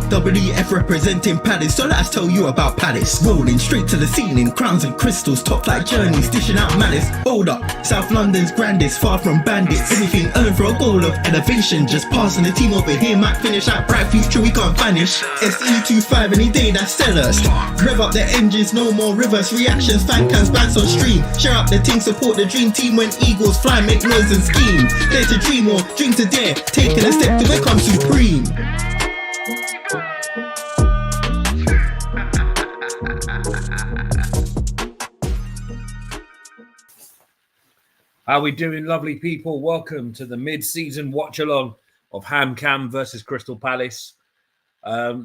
WF representing Palace, so let's tell you about Palace. Rolling straight to the ceiling, crowns and crystals, top like journeys, dishing out malice. Hold up, South London's grandest, far from bandits. Anything earned for a goal of elevation, just passing the team over here might finish out bright future, we can't vanish. SE25 any day, that's sellers. Rev up the engines, no more reverse reactions, fan cams, bands on stream. Share up the team, support the dream team when Eagles fly, make noise and scheme. Dare to dream or dream to dare, taking a step to become supreme. How we doing, lovely people? Welcome to the mid-season watch-along of Hamarkameratene versus Crystal Palace.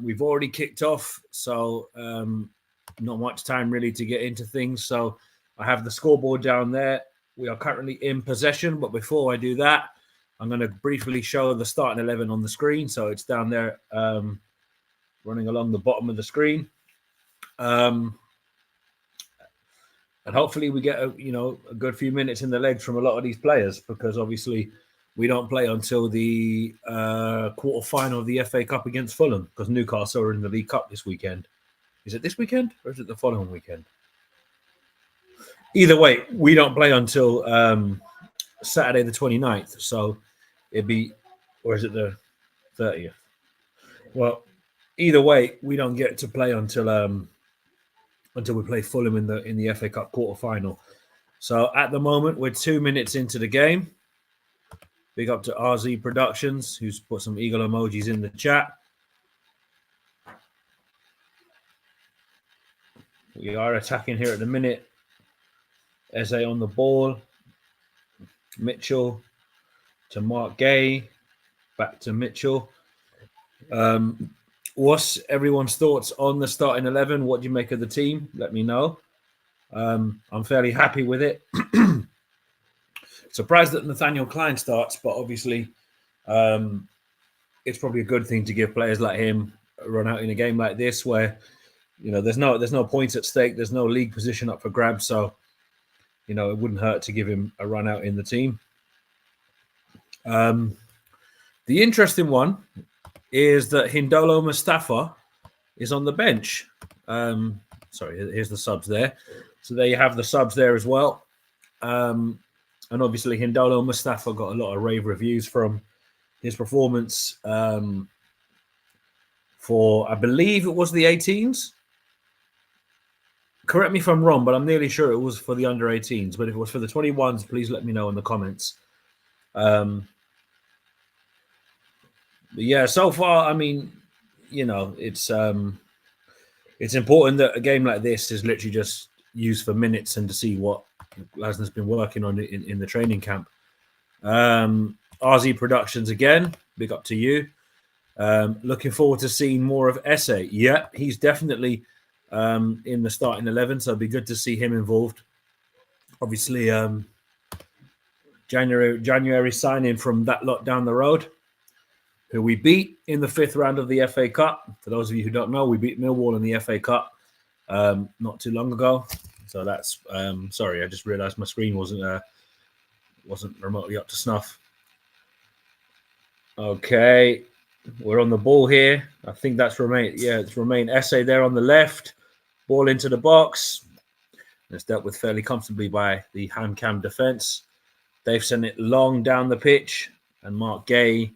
We've already kicked off, so not much time really to get into things. So I have the scoreboard down there. We are currently in possession, but before I do that, I'm going to briefly show the starting 11 on the screen. So it's down there running along the bottom of the screen. And hopefully we get a good few minutes in the legs from a lot of these players, because obviously we don't play until the quarter-final of the FA Cup against Fulham, because Newcastle are in the League Cup this weekend. Is it this weekend or is it the following weekend? Either way, we don't play until Saturday the 29th. So it'd be, or is it the 30th? Well, either way, we don't get to play until we play Fulham in the FA Cup quarter-final. So at the moment, we're 2 minutes into the game. Big up to RZ Productions, who's put some eagle emojis in the chat. We are attacking here at the minute. Eze on the ball. Mitchell to Mark Gay. Back to Mitchell. What's everyone's thoughts on the starting 11? What do you make of the team? Let me know. I'm fairly happy with it. Surprised that Nathaniel Klein starts, but obviously it's probably a good thing to give players like him a run out in a game like this, where there's no points at stake, there's no league position up for grabs, so it wouldn't hurt to give him a run out in the team. The interesting one is that Hindolo Mustafa is on the bench. Sorry, here's the subs there. So there you have the subs there as well. And obviously Hindolo Mustafa got a lot of rave reviews from his performance for, I believe it was the 18s. Correct me if I'm wrong, but I'm nearly sure it was for the under 18s. But if it was for the 21s, please let me know in the comments. Yeah, so far, I mean, it's important that a game like this is literally just used for minutes and to see what Glasner's been working on in the training camp. RZ Productions again, big up to you. Looking forward to seeing more of Eze. Yeah, he's definitely in the starting 11, so it'd be good to see him involved. Obviously, January signing from that lot down the road, who we beat in the 5th round of the FA Cup. For those of you who don't know, we beat Millwall in the FA Cup not too long ago. So that's sorry, I just realised my screen wasn't remotely up to snuff. Okay, we're on the ball here. I think that's Romain. Yeah, it's Romain Eze there on the left. Ball into the box. It's dealt with fairly comfortably by the Hamarkameratene defence. They've sent it long down the pitch, and Mark Gay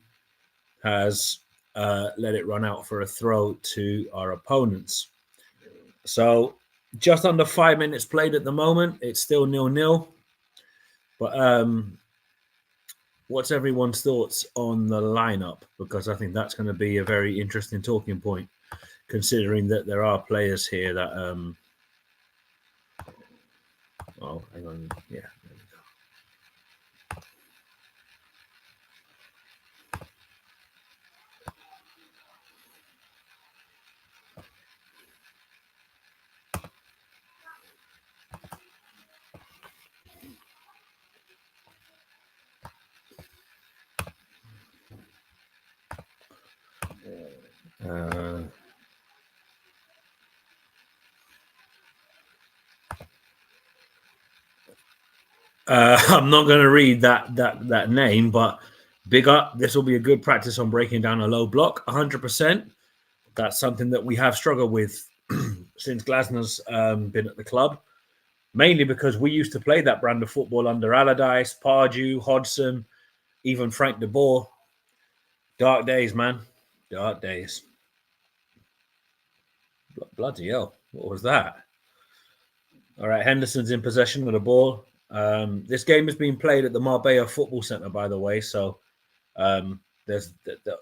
has let it run out for a throw to our opponents. So just under 5 minutes played at the moment. It's still 0-0. But what's everyone's thoughts on the lineup? Because I think that's going to be a very interesting talking point, considering that there are players here that... oh, hang on. Yeah. I'm not going to read that name, but big up. This will be a good practice on breaking down a low block. 100%. That's something that we have struggled with since Glasner's been at the club, mainly because we used to play that brand of football under Allardyce, Pardew, Hodgson, even Frank de Boer. Dark days, man. Dark days. Bloody hell. What was that? All right, Henderson's in possession of the ball. This game is being played at the Marbella Football Centre, by the way, so there'll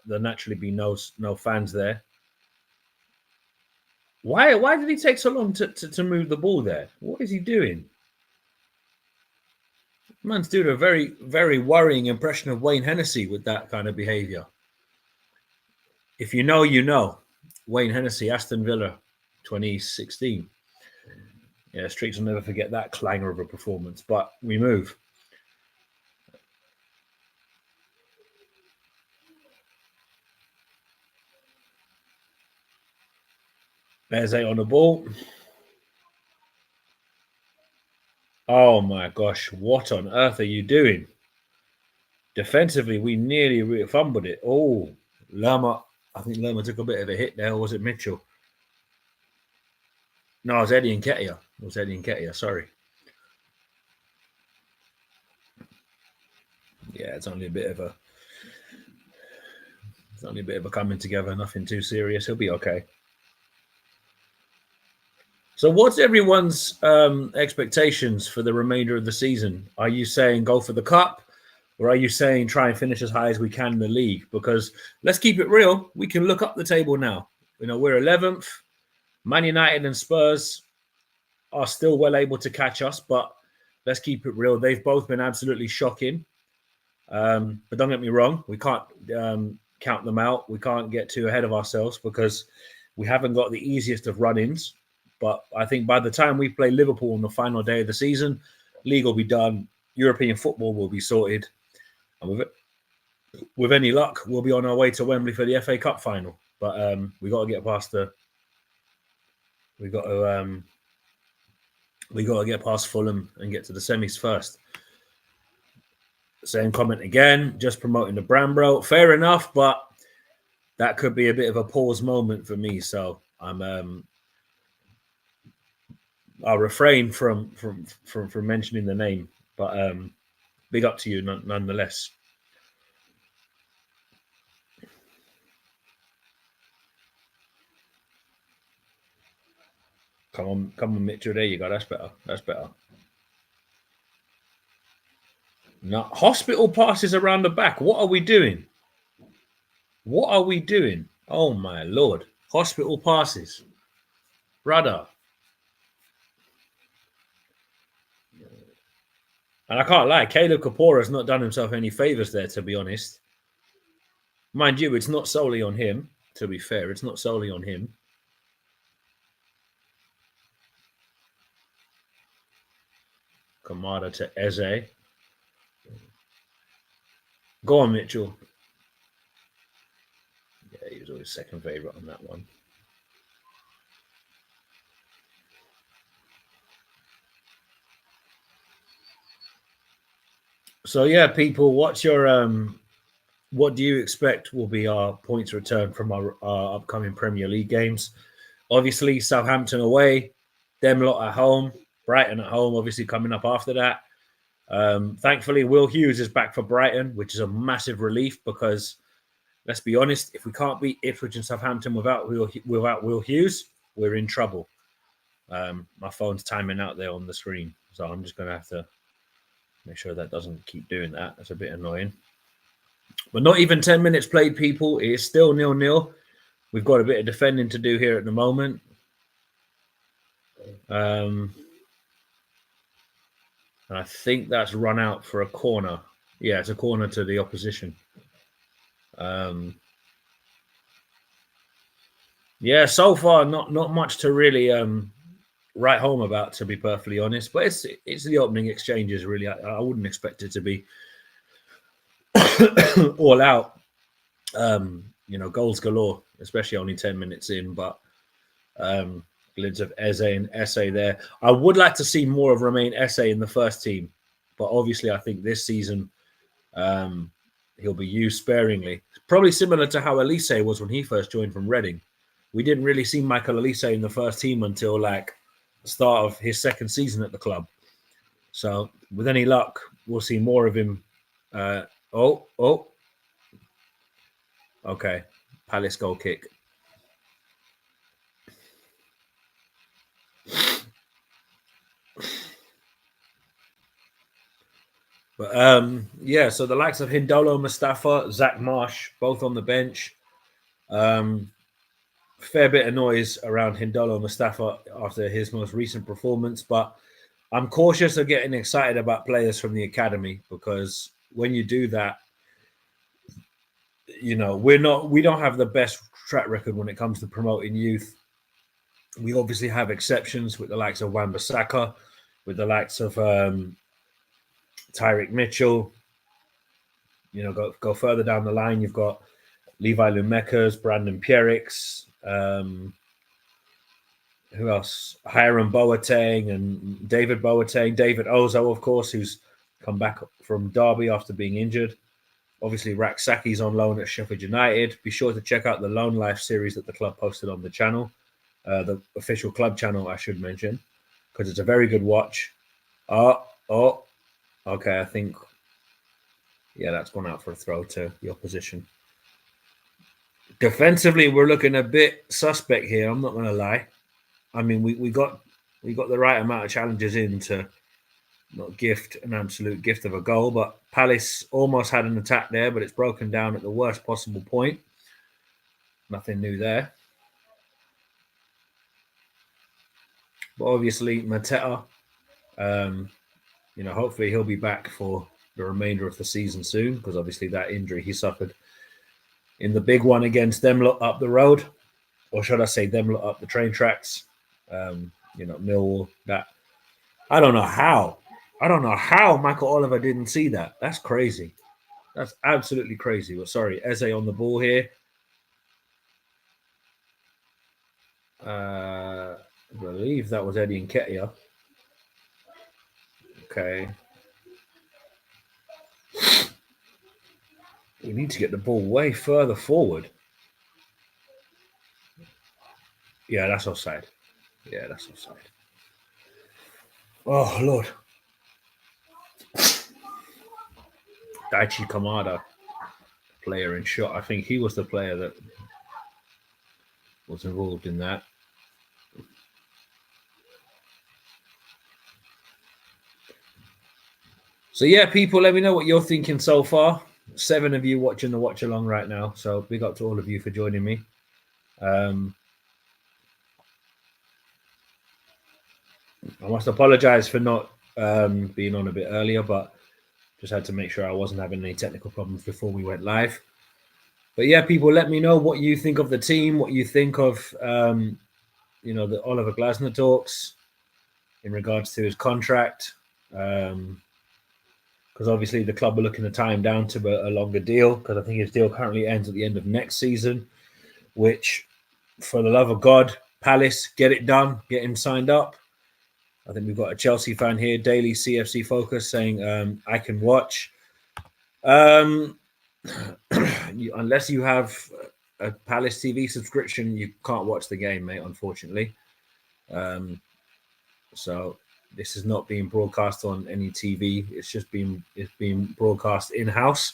naturally be no fans there. Why did he take so long to move the ball there? What is he doing? Man's doing a very, very worrying impression of Wayne Hennessy with that kind of behaviour. If you know, you know. Wayne Hennessy, Aston Villa, 2016. Yeah, Streets will never forget that clangor of a performance, but we move. There's 8 on the ball. Oh my gosh, what on earth are you doing? Defensively, we nearly fumbled it. Oh, Lerma. I think Lerma took a bit of a hit there, or was it Mitchell? No, it was Eddie Nketiah. Sorry. Yeah, it's only a bit of a coming together, nothing too serious. He'll be okay. So what's everyone's expectations for the remainder of the season? Are you saying go for the cup? Or are you saying try and finish as high as we can in the league? Because let's keep it real. We can look up the table now. You know, we're 11th. Man United and Spurs are still well able to catch us, but let's keep it real. They've both been absolutely shocking. But don't get me wrong. We can't count them out. We can't get too ahead of ourselves because we haven't got the easiest of run-ins. But I think by the time we play Liverpool on the final day of the season, league will be done. European football will be sorted. And with any luck, we'll be on our way to Wembley for the FA Cup final. But we got to get past we got to get past Fulham and get to the semis first. Same comment again, just promoting the brand, bro. Fair enough, but that could be a bit of a pause moment for me. So I'll refrain from mentioning the name, but big up to you nonetheless. Come on, Mitchell. There you go. That's better. No, hospital passes around the back. What are we doing? Oh my Lord. Hospital passes. Brother. And I can't lie, Caleb Kapora has not done himself any favours there, to be honest. Mind you, it's not solely on him, to be fair. It's not solely on him. Kamada to Eze. Go on, Mitchell. Yeah, he was always second favourite on that one. So yeah, people, what do you expect will be our points return from our upcoming Premier League games? Obviously, Southampton away, them lot at home, Brighton at home, obviously coming up after that. Thankfully, Will Hughes is back for Brighton, which is a massive relief because, let's be honest, if we can't beat Ipswich and Southampton without Will Hughes, we're in trouble. My phone's timing out there on the screen, so I'm just going to have to make sure that doesn't keep doing that. That's a bit annoying. But not even 10 minutes played, people. It is still 0-0. We've got a bit of defending to do here at the moment. And I think that's run out for a corner. Yeah, it's a corner to the opposition. Yeah, so far not much to really write home about, to be perfectly honest. But it's the opening exchanges, really. I wouldn't expect it to be all out. Goals galore, especially only 10 minutes in. But glint of Eze and Esse there. I would like to see more of Romain Esse in the first team, but obviously I think this season he'll be used sparingly. Probably similar to how Elise was when he first joined from Reading. we didn't really see Michael Olise in the first team until like the start of his second season at the club. So with any luck, we'll see more of him. Okay, Palace goal kick. But yeah, so the likes of Hindolo Mustafa, Zach Marsh, both on the bench. Fair bit of noise around Hindolo Mustafa after his most recent performance, but I'm cautious of getting excited about players from the academy, because when you do that, you know, we don't have the best track record when it comes to promoting youth. We obviously have exceptions with the likes of Wan-Bissaka, with the likes of Tyrick Mitchell. You know, go further down the line, you've got Levi Lumekas, Brandon Pierix, who else? Hiram Boateng and David Boateng, David Ozo, of course, who's come back from Derby after being injured. Obviously, Raksaki's on loan at Sheffield United. Be sure to check out the Loan Life series that the club posted on the channel, the official club channel, I should mention, because it's a very good watch. Okay, I think, yeah, that's gone out for a throw to the opposition. Defensively, we're looking a bit suspect here. I'm not going to lie. I mean, we got the right amount of challenges in to not gift an absolute gift of a goal, but Palace almost had an attack there, but it's broken down at the worst possible point. Nothing new there. But obviously, Mateta, you know, hopefully he'll be back for the remainder of the season soon, because obviously that injury he suffered in the big one against them lot up the road, or should I say them lot up the train tracks, you know, Millwall. That I don't know how Michael Oliver didn't see that. That's crazy. That's absolutely crazy. Well, sorry, Eze on the ball here. I believe that was Eddie Nketiah. Okay. We need to get the ball way further forward. Yeah, that's offside. Yeah, that's offside. Oh, Lord. Daichi Kamada, player in shot. I think he was the player that was involved in that. So, yeah, people, let me know what you're thinking so far. 7 of you watching the watch along right now. So, big up to all of you for joining me. I must apologize for not being on a bit earlier, but just had to make sure I wasn't having any technical problems before we went live. But yeah, people, let me know what you think of the team, what you think of, you know, the Oliver Glasner talks in regards to his contract. Because obviously the club are looking to tie him down to a longer deal, because I think his deal currently ends at the end of next season, which, for the love of God, Palace, get it done, get him signed up. I think we've got a Chelsea fan here, Daily CFC Focus, saying, I can watch. Unless you have a Palace TV subscription, you can't watch the game, mate, unfortunately. So this is not being broadcast on any TV. It's being broadcast in-house.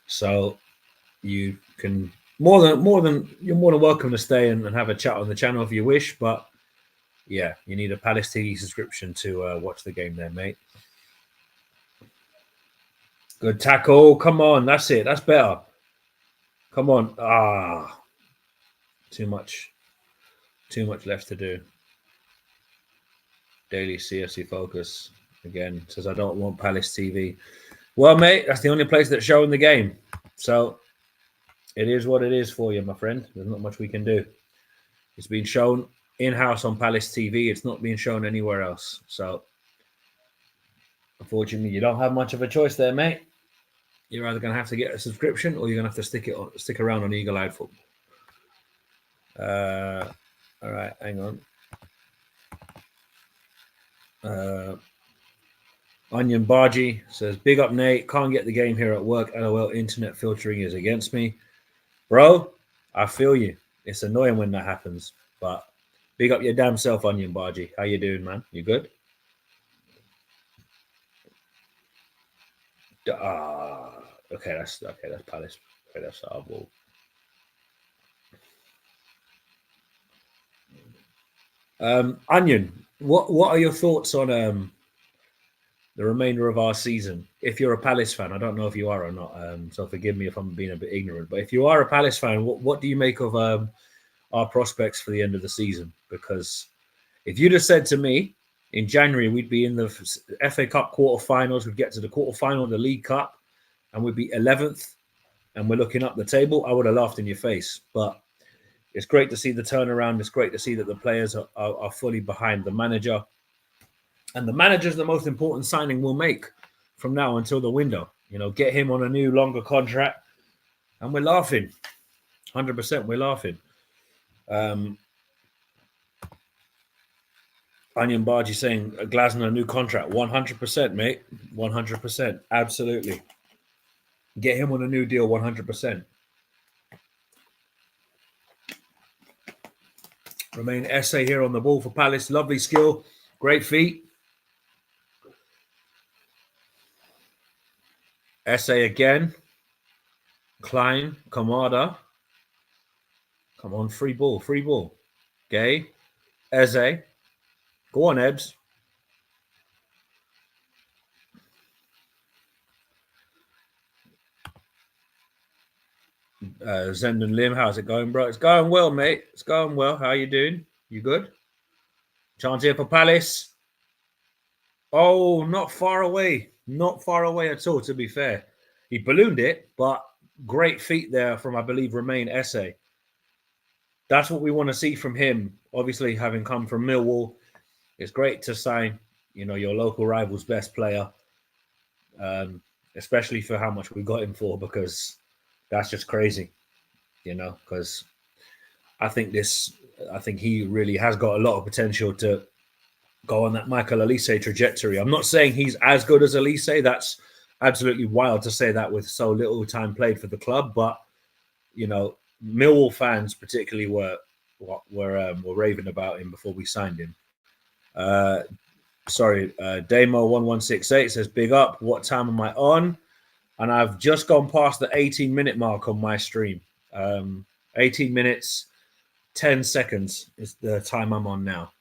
So you can you're more than welcome to stay and have a chat on the channel if you wish, but yeah, you need a Palace TV subscription to watch the game there, mate. Good tackle. Come on. That's it. That's better. Come on. Too much left to do. Daily CFC Focus again says, I don't want Palace TV. Well, mate, that's the only place that's showing the game. So it is what it is for you, my friend. There's not much we can do. It's been shown in-house on Palace TV. It's not being shown anywhere else. So unfortunately, you don't have much of a choice there, mate. You're either going to have to get a subscription, or you're going to have to stick around on Eagle Eye Football. All right, hang on. Onion Bargy says, big up, Nate. Can't get the game here at work. LOL, internet filtering is against me. Bro, I feel you. It's annoying when that happens. But big up your damn self, Onion Bargy. How you doing, man? You good? Okay, that's Palace. Okay, that's our ball. Onion, what are your thoughts on the remainder of our season? If you're a Palace fan, I don't know if you are or not. So forgive me if I'm being a bit ignorant. But if you are a Palace fan, what do you make of our prospects for the end of the season? Because if you'd have said to me in January we'd be in the FA Cup quarterfinals, we'd get to the quarterfinal of the League Cup, and we'd be 11th, and we're looking up the table, I would have laughed in your face. But it's great to see the turnaround. It's great to see that the players are fully behind the manager. And the manager's the most important signing we'll make from now until the window. You know, get him on a new, longer contract. And we're laughing. 100% we're laughing. Onion Bargy saying Glasner a new contract. 100%, mate. 100%. Absolutely. Get him on a new deal 100%. Remain essay here on the ball for Palace. Lovely skill. Great feet. Essay again. Klein. Kamada. Come on. Free ball. Free ball. Gay. Eze. Go on, Ebs. Zenden Lim, how's it going, bro? It's going well, mate. It's going well. How you doing? You good? Chance here for Palace. Oh, not far away. Not far away at all, to be fair. He ballooned it, but great feet there from, I believe, Romain Esse. That's what we want to see from him. Obviously, having come from Millwall, it's great to sign, your local rival's best player, especially for how much we got him for, because that's just crazy, because I think he really has got a lot of potential to go on that Michael Elise trajectory. I'm not saying he's as good as Elise. That's absolutely wild to say that with so little time played for the club. But Millwall fans particularly were raving about him before we signed him. Damo1168 says, "Big up. What time am I on?" And I've just gone past the 18-minute mark on my stream. 18 minutes, 10 seconds is the time I'm on now.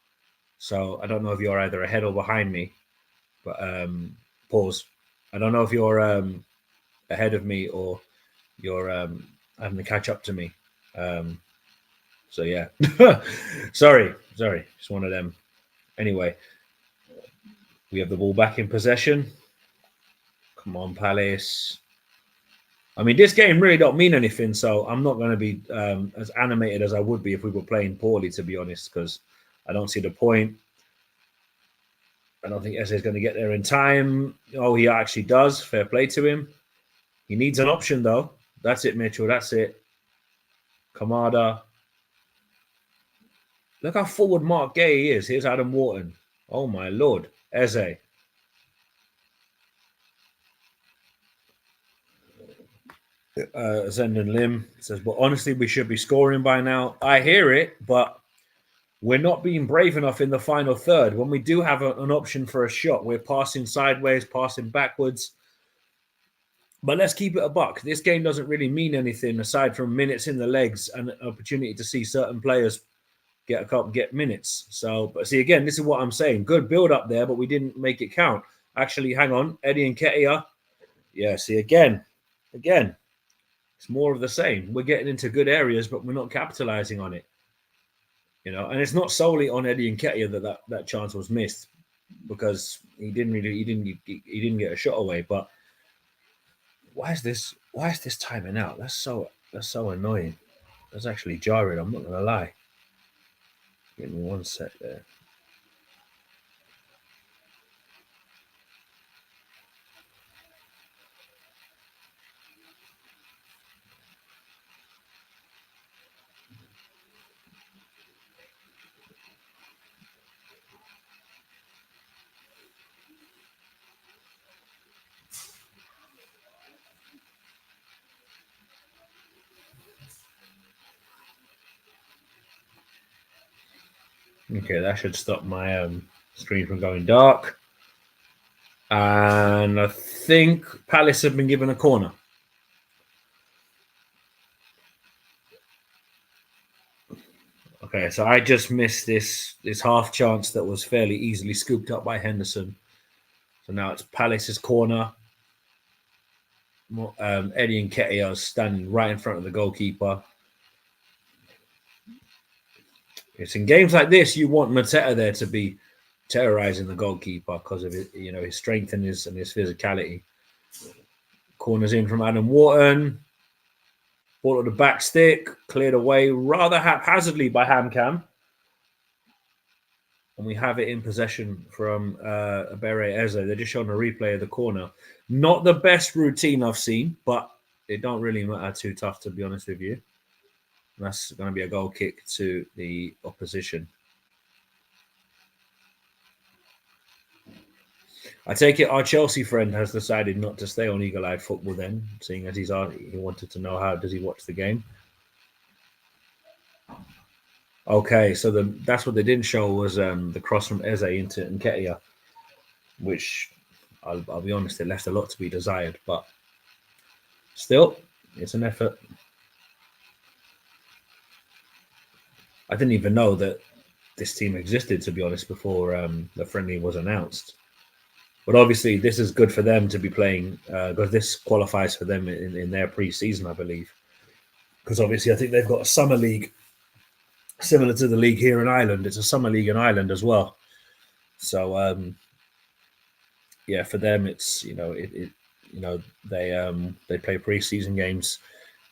So I don't know if you're either ahead or behind me, but pause. I don't know if you're ahead of me or you're having to catch up to me. So yeah, sorry, it's one of them. Anyway, we have the ball back in possession. Come on, Palace. I mean, this game really don't mean anything, so I'm not going to be as animated as I would be if we were playing poorly, to be honest, because I don't see the point. I don't think Eze is going to get there in time. Oh, he actually does. Fair play to him. He needs an option, though. That's it, Mitchell. That's it. Kamada. Look how forward Mark Gay he is. Here's Adam Wharton. Oh, my Lord. Eze. Zenden Lim says, "Well, honestly, we should be scoring by now." I hear it, but we're not being brave enough in the final third. When we do have an option for a shot, we're passing sideways, passing backwards. But let's keep it a buck. This game doesn't really mean anything aside from minutes in the legs and an opportunity to see certain players get minutes. So, but see, again, this is what I'm saying. Good build up there, but we didn't make it count. Actually, hang on. Eddie and Ketia. Yeah, see, again, it's more of the same. We're getting into good areas, but we're not capitalizing on it. And it's not solely on Eddie and Ketia that chance was missed, because he didn't get a shot away. But why is this timing out? That's so annoying. That's actually jarring. I'm not gonna lie. Give me one sec there. Okay, that should stop my screen from going dark. And I think Palace have been given a corner. Okay, so I just missed this half chance that was fairly easily scooped up by Henderson. So now it's Palace's corner. Eddie and Nketiah are standing right in front of the goalkeeper. It's in games like this you want Mateta there to be terrorizing the goalkeeper because of it, his strength and his physicality. Corners in from Adam Wharton. Ball at the back stick, cleared away rather haphazardly by Hamcam. And we have it in possession from Abere Eze. They're just showing a replay of the corner. Not the best routine I've seen, but it don't really matter too tough, to be honest with you. That's going to be a goal kick to the opposition. I take it our Chelsea friend has decided not to stay on Eagle-Eyed Football then, seeing as he wanted to know how does he watch the game. Okay, so that's what they didn't show was the cross from Eze into Nketiah, which I'll be honest, it left a lot to be desired, but still, it's an effort. I didn't even know that this team existed, to be honest, before the friendly was announced. But obviously, this is good for them to be playing because this qualifies for them in their pre-season, I believe. Because obviously, I think they've got a summer league similar to the league here in Ireland. It's a summer league in Ireland as well. So, yeah, for them, it's they play pre-season games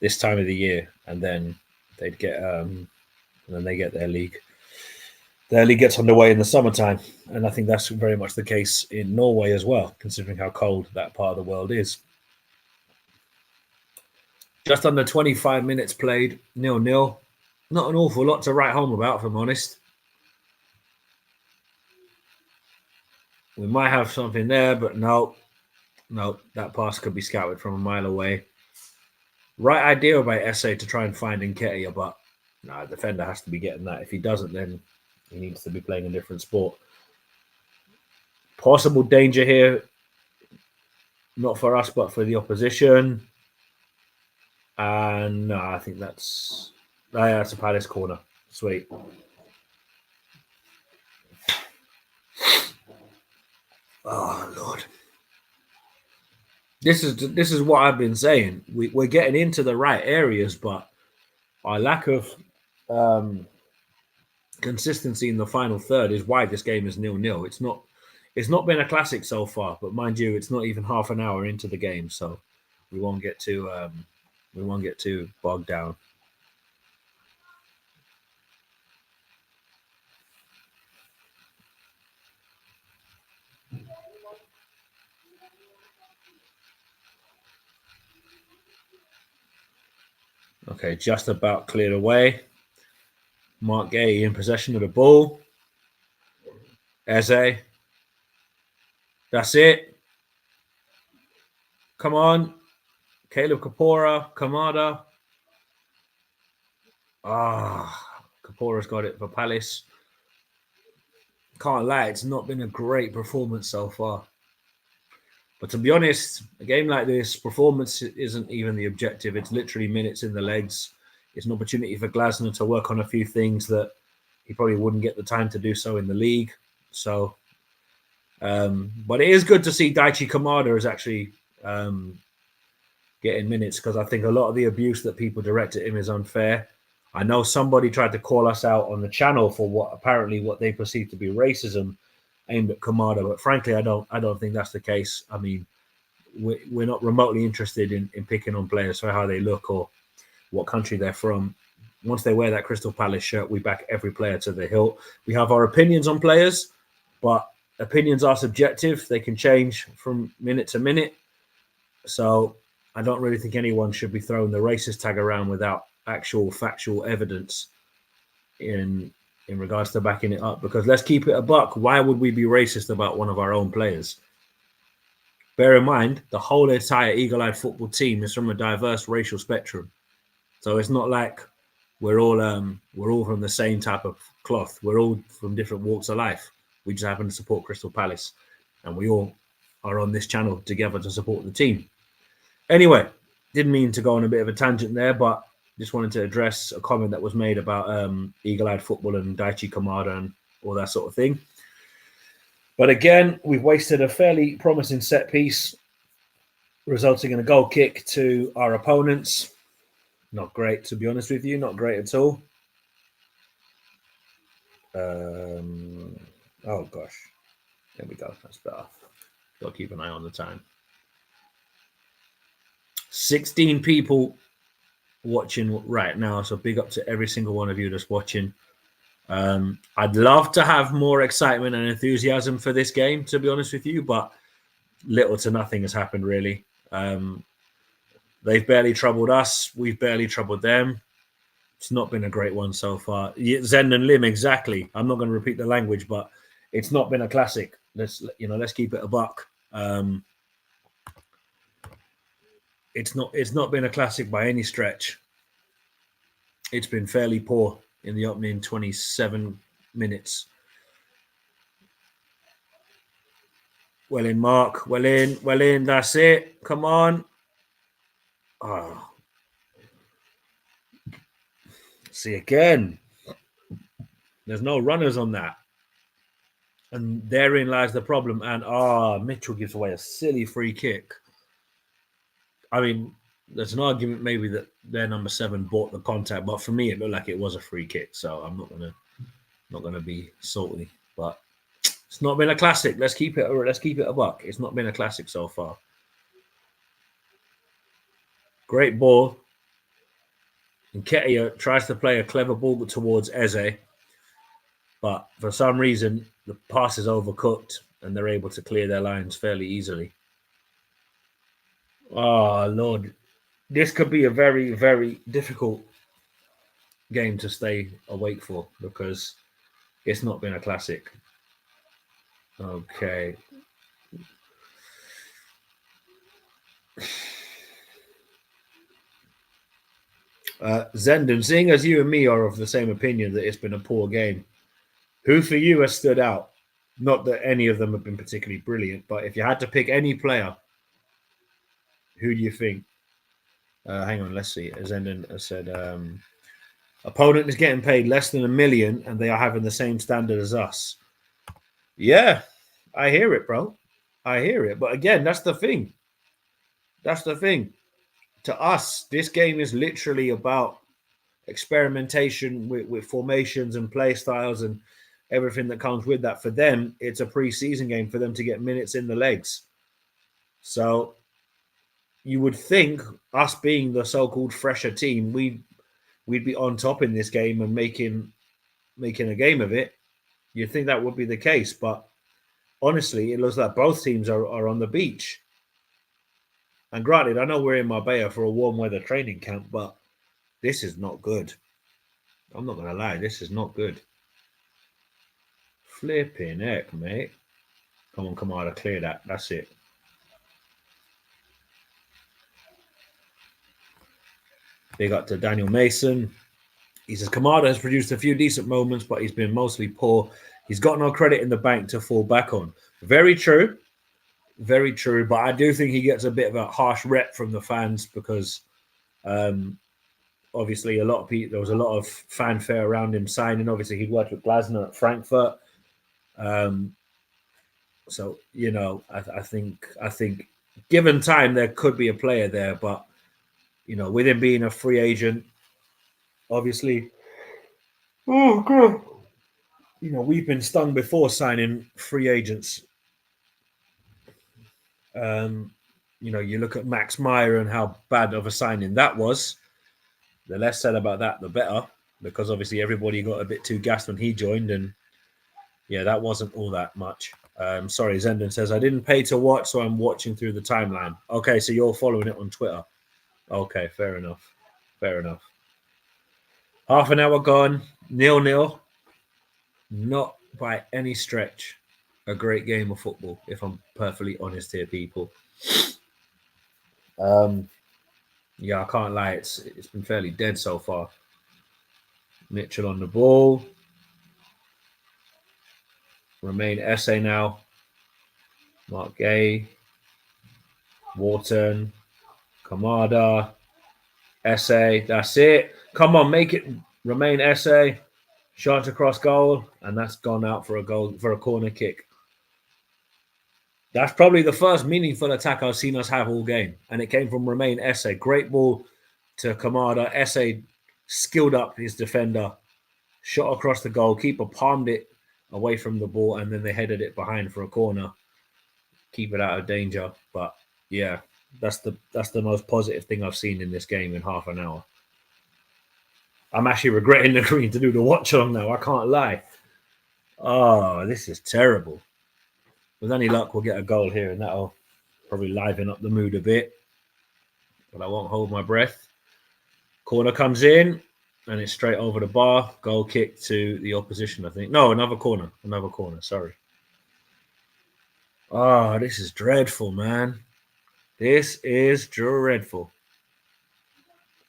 this time of the year, and then they'd get they get their league. Their league gets underway in the summertime, and I think that's very much the case in Norway as well, considering how cold that part of the world is. Just under 25 minutes played, 0-0. Not an awful lot to write home about, if I'm honest. We might have something there, but no, that pass could be scouted from a mile away. Right idea by Esse to try and find Nketiah, but no, defender has to be getting that. If he doesn't, then he needs to be playing a different sport. Possible danger here, not for us, but for the opposition. And no, I think that's a Palace corner. Sweet. Oh Lord, this is what I've been saying. We're getting into the right areas, but our lack of consistency in the final third is why this game is 0-0. It's not been a classic so far, but mind you, it's not even half an hour into the game, so we won't get too bogged down. Okay, just about cleared away. Mark Gay in possession of the ball. Eze. That's it. Come on. Caleb Kapora. Kamada. Kapora's got it for Palace. Can't lie, it's not been a great performance so far. But to be honest, a game like this, performance isn't even the objective. It's literally minutes in the legs. It's an opportunity for Glasner to work on a few things that he probably wouldn't get the time to do so in the league. So, but it is good to see Daichi Kamada is actually getting minutes, because I think a lot of the abuse that people direct at him is unfair. I know somebody tried to call us out on the channel for what they perceive to be racism aimed at Kamada, but frankly, I don't think that's the case. I mean, we're not remotely interested in picking on players for how they look or what country they're from. Once they wear that Crystal Palace shirt, we back every player to the hilt. We have our opinions on players, but opinions are subjective. They can change from minute to minute. So I don't really think anyone should be throwing the racist tag around without actual factual evidence in regards to backing it up. Because let's keep it a buck. Why would we be racist about one of our own players? Bear in mind, the whole entire Eagle-Eyed Football team is from a diverse racial spectrum. So it's not like we're all from the same type of cloth. We're all from different walks of life. We just happen to support Crystal Palace, and we all are on this channel together to support the team. Anyway, didn't mean to go on a bit of a tangent there, but just wanted to address a comment that was made about Eagle-Eyed Football and Daichi Kamada and all that sort of thing. But again, we've wasted a fairly promising set piece, resulting in a goal kick to our opponents. Not great, to be honest with you. Not great at all. Oh, gosh. There we go. That's better. Got to keep an eye on the time. 16 people watching right now, so big up to every single one of you that's watching. I'd love to have more excitement and enthusiasm for this game, to be honest with you, but little to nothing has happened, really. They've barely troubled us. We've barely troubled them. It's not been a great one so far. Zen and Lim, exactly. I'm not going to repeat the language, but it's not been a classic. Let's keep it a buck. It's not been a classic by any stretch. It's been fairly poor in the opening 27 minutes. Well in, Mark. Well in. That's it. Come on. Oh. See again. There's no runners on that. And therein lies the problem. And Mitchell gives away a silly free kick. I mean, there's an argument maybe that their number 7 bought the contact, but for me it looked like it was a free kick. So I'm not gonna be salty. But it's not been a classic. Let's keep it a buck. It's not been a classic so far. Great ball. Nketiah tries to play a clever ball towards Eze, but for some reason the pass is overcooked and they're able to clear their lines fairly easily. Oh, Lord. This could be a very, very difficult game to stay awake for because it's not been a classic. Okay. Zendon, seeing as you and me are of the same opinion that it's been a poor game, who for you has stood out? Not that any of them have been particularly brilliant, but if you had to pick any player, who do you think? Hang on, let's see. Zendon has said, opponent is getting paid less than $1 million and they are having the same standard as us. Yeah, I hear it, bro. I hear it. But again, that's the thing. To us, this game is literally about experimentation with formations and play styles and everything that comes with that. For them, it's a pre-season game for them to get minutes in the legs. So you would think us being the so-called fresher team, we'd be on top in this game and making a game of it. You'd think that would be the case, but honestly, it looks like both teams are on the beach. And granted, I know we're in Marbella for a warm weather training camp, but this is not good. I'm not going to lie, this is not good. Flipping heck, mate. Come on, Kamada, clear that. That's it. Big up to Daniel Mason. He says, Kamada has produced a few decent moments, but he's been mostly poor. He's got no credit in the bank to fall back on. Very true. Very true. But I do think he gets a bit of a harsh rep from the fans because obviously there was a lot of fanfare around him signing. Obviously, he worked with Glasner at Frankfurt. So, I think given time, there could be a player there. But, with him being a free agent, obviously, oh, God. We've been stung before signing free agents. You look at Max Meyer and how bad of a signing that was. The less said about that, the better, because obviously everybody got a bit too gassed when he joined, and that wasn't all that much. Sorry, Zendon says, I didn't pay to watch, so I'm watching through the timeline. Okay, so you're following it on Twitter. Okay, fair enough. Half an hour gone, 0-0. Not by any stretch a great game of football, if I'm perfectly honest here, people. I can't lie, it's been fairly dead so far. Mitchell on the ball. Remain essay now. Mark Gay. Wharton. Kamada. Essay. That's it. Come on, make it. Remain essay. Shot across goal. And that's gone out for a goal, for a corner kick. That's probably the first meaningful attack I've seen us have all game. And it came from Remain Essay. Great ball to Kamada. Essay skilled up his defender. Shot across the goal. Keeper palmed it away from the ball. And then they headed it behind for a corner. Keep it out of danger. But yeah, that's the most positive thing I've seen in this game in half an hour. I'm actually regretting agreeing to do the watch along now. I can't lie. Oh, this is terrible. With any luck, we'll get a goal here, and that'll probably liven up the mood a bit. But I won't hold my breath. Corner comes in, and it's straight over the bar. Goal kick to the opposition, I think. No, another corner. Another corner, sorry. Oh, this is dreadful, man. This is dreadful.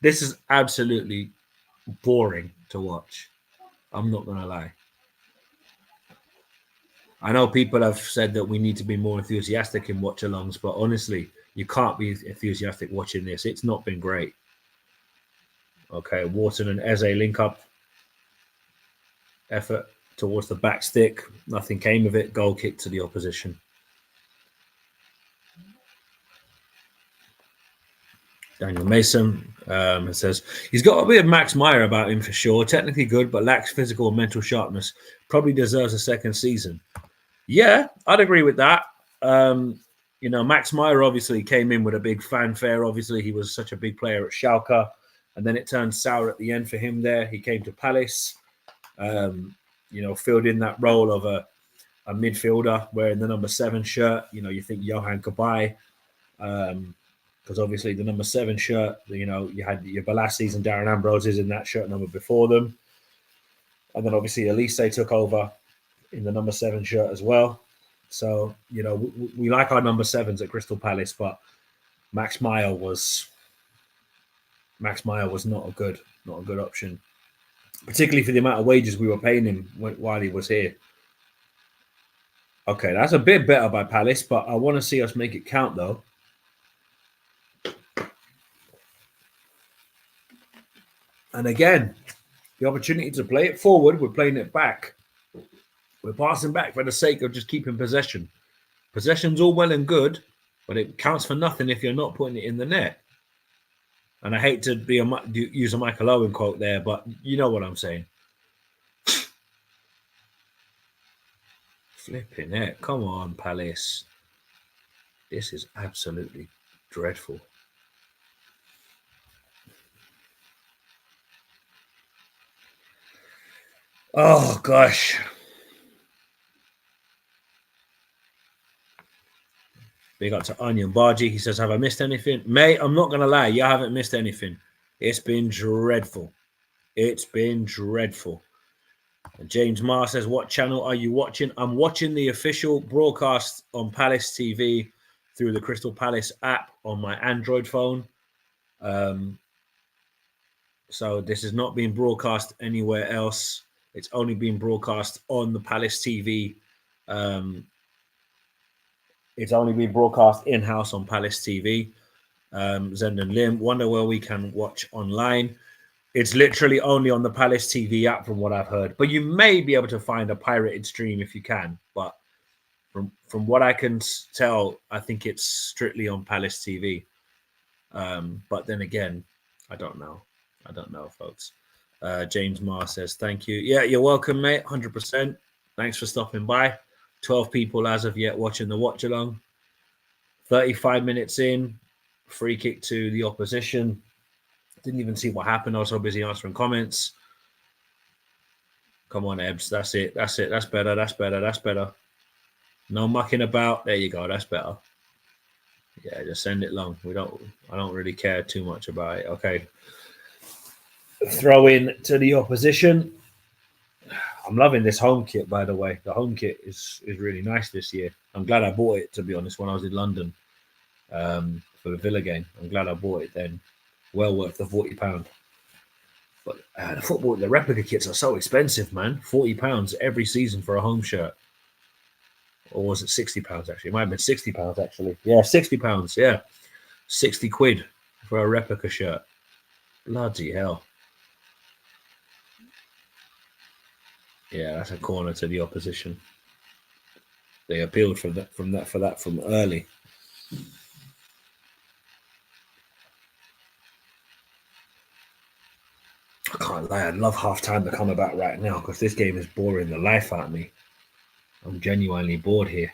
This is absolutely boring to watch. I'm not going to lie. I know people have said that we need to be more enthusiastic in watch-alongs, but honestly, you can't be enthusiastic watching this. It's not been great. Okay, Wharton and Eze link up. Effort towards the back stick. Nothing came of it. Goal kick to the opposition. Daniel Mason says, he's got a bit of Max Meyer about him for sure. Technically good, but lacks physical and mental sharpness. Probably deserves a second season. Yeah, I'd agree with that. Max Meyer obviously came in with a big fanfare. Obviously, he was such a big player at Schalke. And then it turned sour at the end for him there. He came to Palace, filled in that role of a midfielder wearing the number 7 shirt. You think Johan Kabay. Because obviously the number 7 shirt, you had your Balassis and Darren Ambroses in that shirt number before them. And then obviously Elise took over in the number 7 shirt as well. So, we like our number 7s at Crystal Palace, but Max Meyer was not a good option, particularly for the amount of wages we were paying him while he was here. Okay, that's a bit better by Palace, but I want to see us make it count though. And again, the opportunity to play it forward, we're playing it back. We're passing back for the sake of just keeping possession. Possession's all well and good, but it counts for nothing if you're not putting it in the net. And I hate to use a Michael Owen quote there, but you know what I'm saying. Flipping it. Come on, Palace. This is absolutely dreadful. Oh, gosh. Big up to Onion Bargy. He says, have I missed anything? Mate, I'm not going to lie. You haven't missed anything. It's been dreadful. It's been dreadful. And James Marr says, what channel are you watching? I'm watching the official broadcast on Palace TV through the Crystal Palace app on my Android phone. So this is not being broadcast anywhere else. It's only being broadcast on the Palace TV. It's only been broadcast in-house on Palace TV. Zenden Lim, wonder where we can watch online. It's literally only on the Palace TV app from what I've heard. But you may be able to find a pirated stream if you can. But from what I can tell, I think it's strictly on Palace TV. But then again, I don't know. I don't know, folks. James Marr says, thank you. Yeah, you're welcome, mate. 100%. Thanks for stopping by. 12 people as of yet watching the watch along. 35 minutes in, free kick to the opposition. Didn't even see what happened. I was so busy answering comments. Come on, Ebbs. That's it. That's it. That's better. That's better. That's better. No mucking about. There you go. That's better. Yeah, just send it long. I don't really care too much about it. Okay. Throw in to the opposition. I'm loving this home kit, by the way. The home kit is really nice this year. I'm glad I bought it, to be honest, when I was in London for the Villa game. I'm glad I bought it then. Well worth the £40. But the replica kits are so expensive, man. £40 every season for a home shirt. Or was it £60 actually? It might have been £60 actually. Yeah, £60. Yeah. 60 quid for a replica shirt. Bloody hell. Yeah, that's a corner to the opposition. They appealed for that from early. I can't lie, I'd love half time to come about right now because this game is boring the life out of me. I'm genuinely bored here.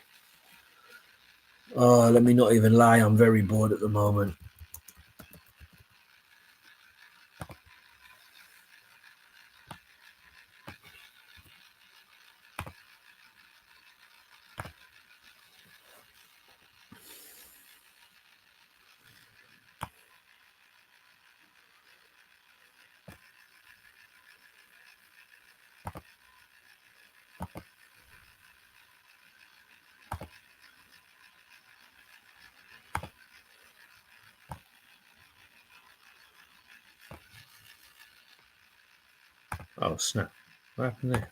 Oh, let me not even lie, I'm very bored at the moment. Oh, snap. What happened there?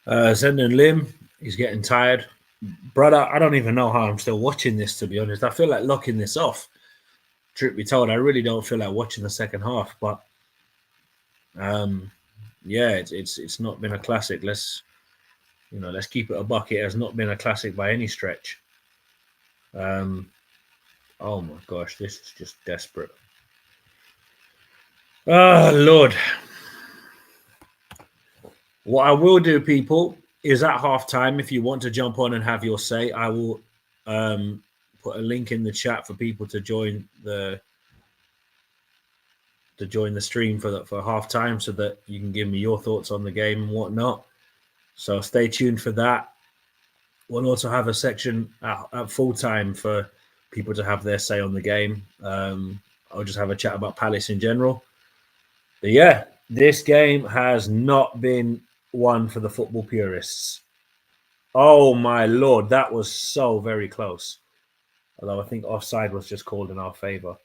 Zenden Lim, he's getting tired. Brother, I don't even know how I'm still watching this, to be honest. I feel like locking this off. Truth be told, I really don't feel like watching the second half, but yeah, it's not been a classic. Let's keep it a buck. It has not been a classic by any stretch. Oh my gosh, this is just desperate. Oh Lord. What I will do, people, is at halftime, if you want to jump on and have your say, I will put a link in the chat for people to join the stream for halftime, so that you can give me your thoughts on the game and whatnot. So stay tuned for that. We'll also have a section at full time for people to have their say on the game. I'll just have a chat about Palace in general. But yeah, this game has not been one for the football purists. Oh my Lord, that was so very close. Although I think offside was just called in our favour.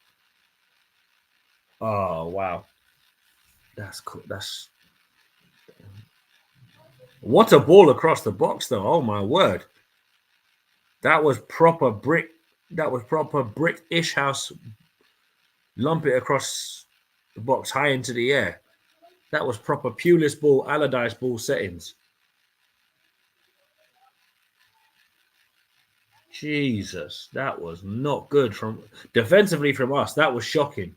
Oh wow, that's cool. That's what a ball across the box, though. Oh my word, that was proper brick. That was proper British house. Lump it across the box high into the air. That was proper Pulis ball, Allardyce ball settings. Jesus, that was not good from defensively from us. That was shocking.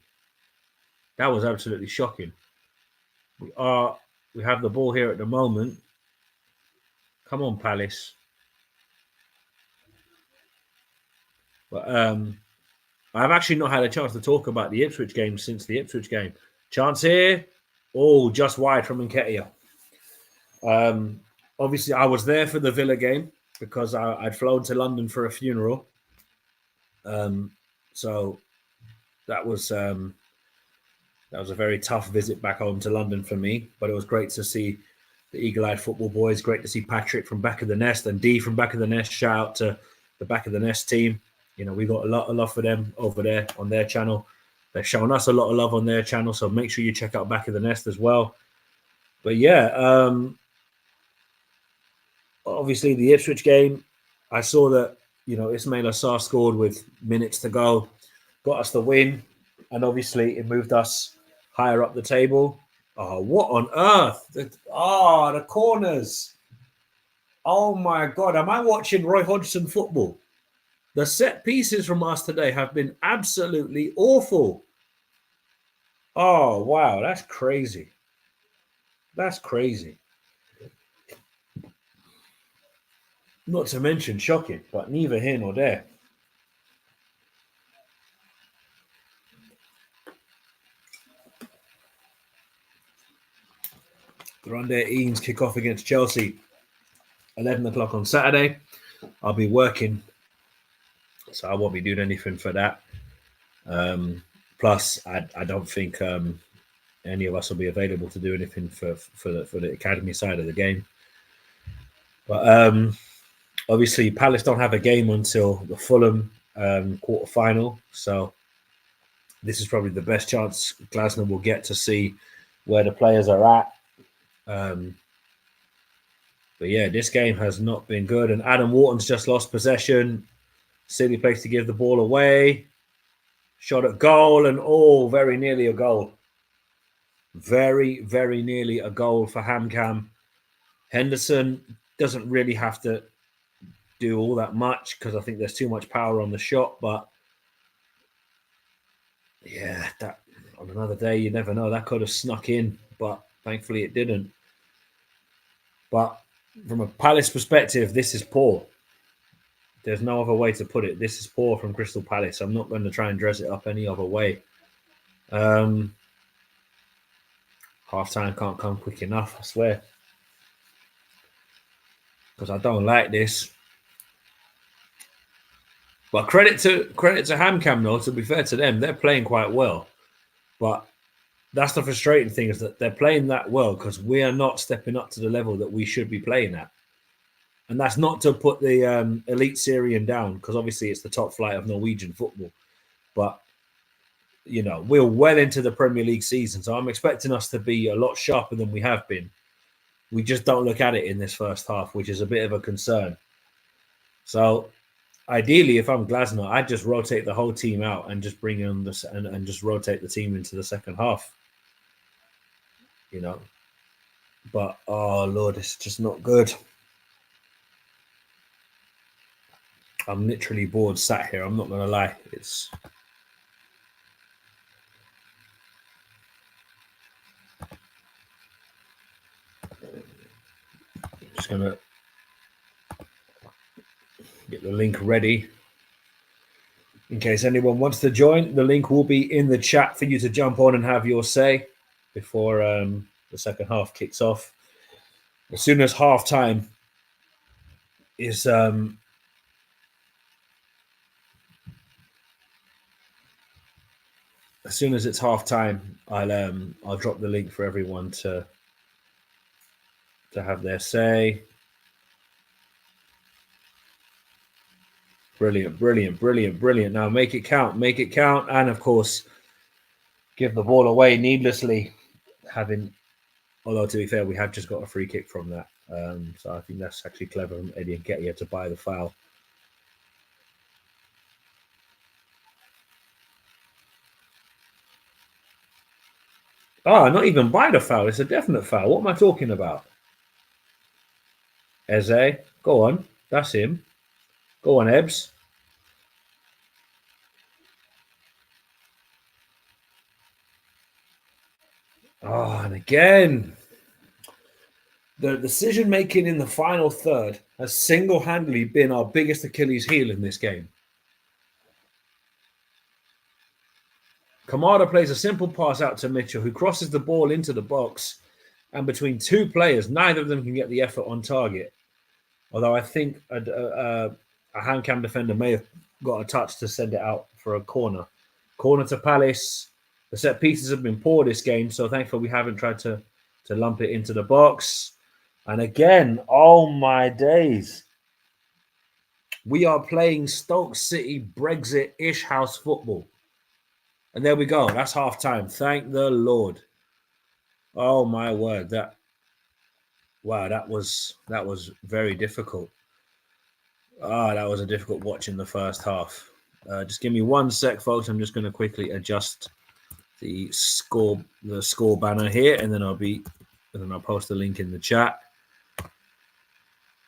That was absolutely shocking. We have the ball here at the moment. Come on, Palace. But I've actually not had a chance to talk about the Ipswich game since the Ipswich game. Chance here. Oh, just wide from Nketiah. Obviously, I was there for the Villa game because I'd flown to London for a funeral. So that was a very tough visit back home to London for me. But it was great to see the Eagle-Eyed Football Boys. Great to see Patrick from Back of the Nest and Dee from Back of the Nest. Shout out to the Back of the Nest team. You know, we got a lot of love for them over there on their channel. They've shown us a lot of love on their channel, so make sure you check out Back of the Nest as well. But yeah, obviously the Ipswich game, I saw that, Ismail Assar scored with minutes to go, got us the win, and obviously it moved us higher up the table. Oh, what on earth? The corners. Oh my God, am I watching Roy Hodgson football? The set pieces from us today have been absolutely awful. Oh, wow, that's crazy. That's crazy. Not to mention shocking, but neither here nor there. They're on their Eames kick off against Chelsea, 11 o'clock on Saturday. I'll be working, so I won't be doing anything for that. Plus, I don't think any of us will be available to do anything for the academy side of the game. But obviously, Palace don't have a game until the Fulham quarter final, so this is probably the best chance Glasner will get to see where the players are at. But yeah, this game has not been good, and Adam Wharton's just lost possession. Silly place to give the ball away. Shot at goal, and very nearly a goal. Very, very nearly a goal for Hamcam. Henderson doesn't really have to do all that much because I think there's too much power on the shot. But yeah, that on another day, you never know. That could have snuck in, but thankfully it didn't. But from a Palace perspective, this is poor. There's no other way to put it. This is poor from Crystal Palace. I'm not going to try and dress it up any other way. Half-time can't come quick enough, I swear. Because I don't like this. But credit to Hamcam, though, to be fair to them, they're playing quite well. But that's the frustrating thing, is that they're playing that well because we are not stepping up to the level that we should be playing at. And that's not to put the elite Syrian down, because obviously it's the top flight of Norwegian football. But, we're well into the Premier League season, so I'm expecting us to be a lot sharper than we have been. We just don't look at it in this first half, which is a bit of a concern. So, ideally, if I'm Glasner, I'd just rotate the whole team out and just bring in this and just rotate the team into the second half. But, oh, Lord, it's just not good. I'm literally bored sat here. I'm not going to lie. It's just going to get the link ready. In case anyone wants to join, the link will be in the chat for you to jump on and have your say before the second half kicks off. As soon as half time is as soon as it's half time, I'll drop the link for everyone to have their say. Brilliant, brilliant, brilliant, brilliant. Now make it count, and of course, give the ball away needlessly. Although to be fair, we have just got a free kick from that, so I think that's actually clever from Eddie Nketiah to buy the foul. Not even by the foul. It's a definite foul. What am I talking about? Eze, go on. That's him. Go on, Ebbs. And again, the decision making in the final third has single-handedly been our biggest Achilles heel in this game. Kamada plays a simple pass out to Mitchell, who crosses the ball into the box, and between two players, neither of them can get the effort on target. Although I think a Hamcam defender may have got a touch to send it out for a corner. Corner to Palace. The set pieces have been poor this game, so thankfully we haven't tried to lump it into the box. And again, oh my days. We are playing Stoke City Brexit-ish house football. And there we go. That's half time. Thank the Lord. Oh my word. Wow, that was very difficult. That was a difficult watch in the first half. Just give me 1 sec, folks. I'm just going to quickly adjust the score banner here, and then I'll post the link in the chat.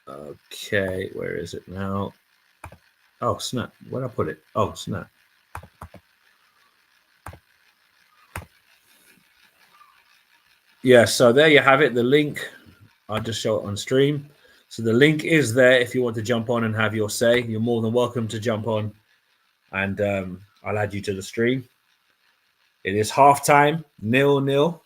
Okay, where is it now? Oh snap! Where'd I put it? Oh snap! Yeah, so there you have it. The link. I'll just show it on stream. So the link is there if you want to jump on and have your say. You're more than welcome to jump on, and I'll add you to the stream. It is halftime, 0-0.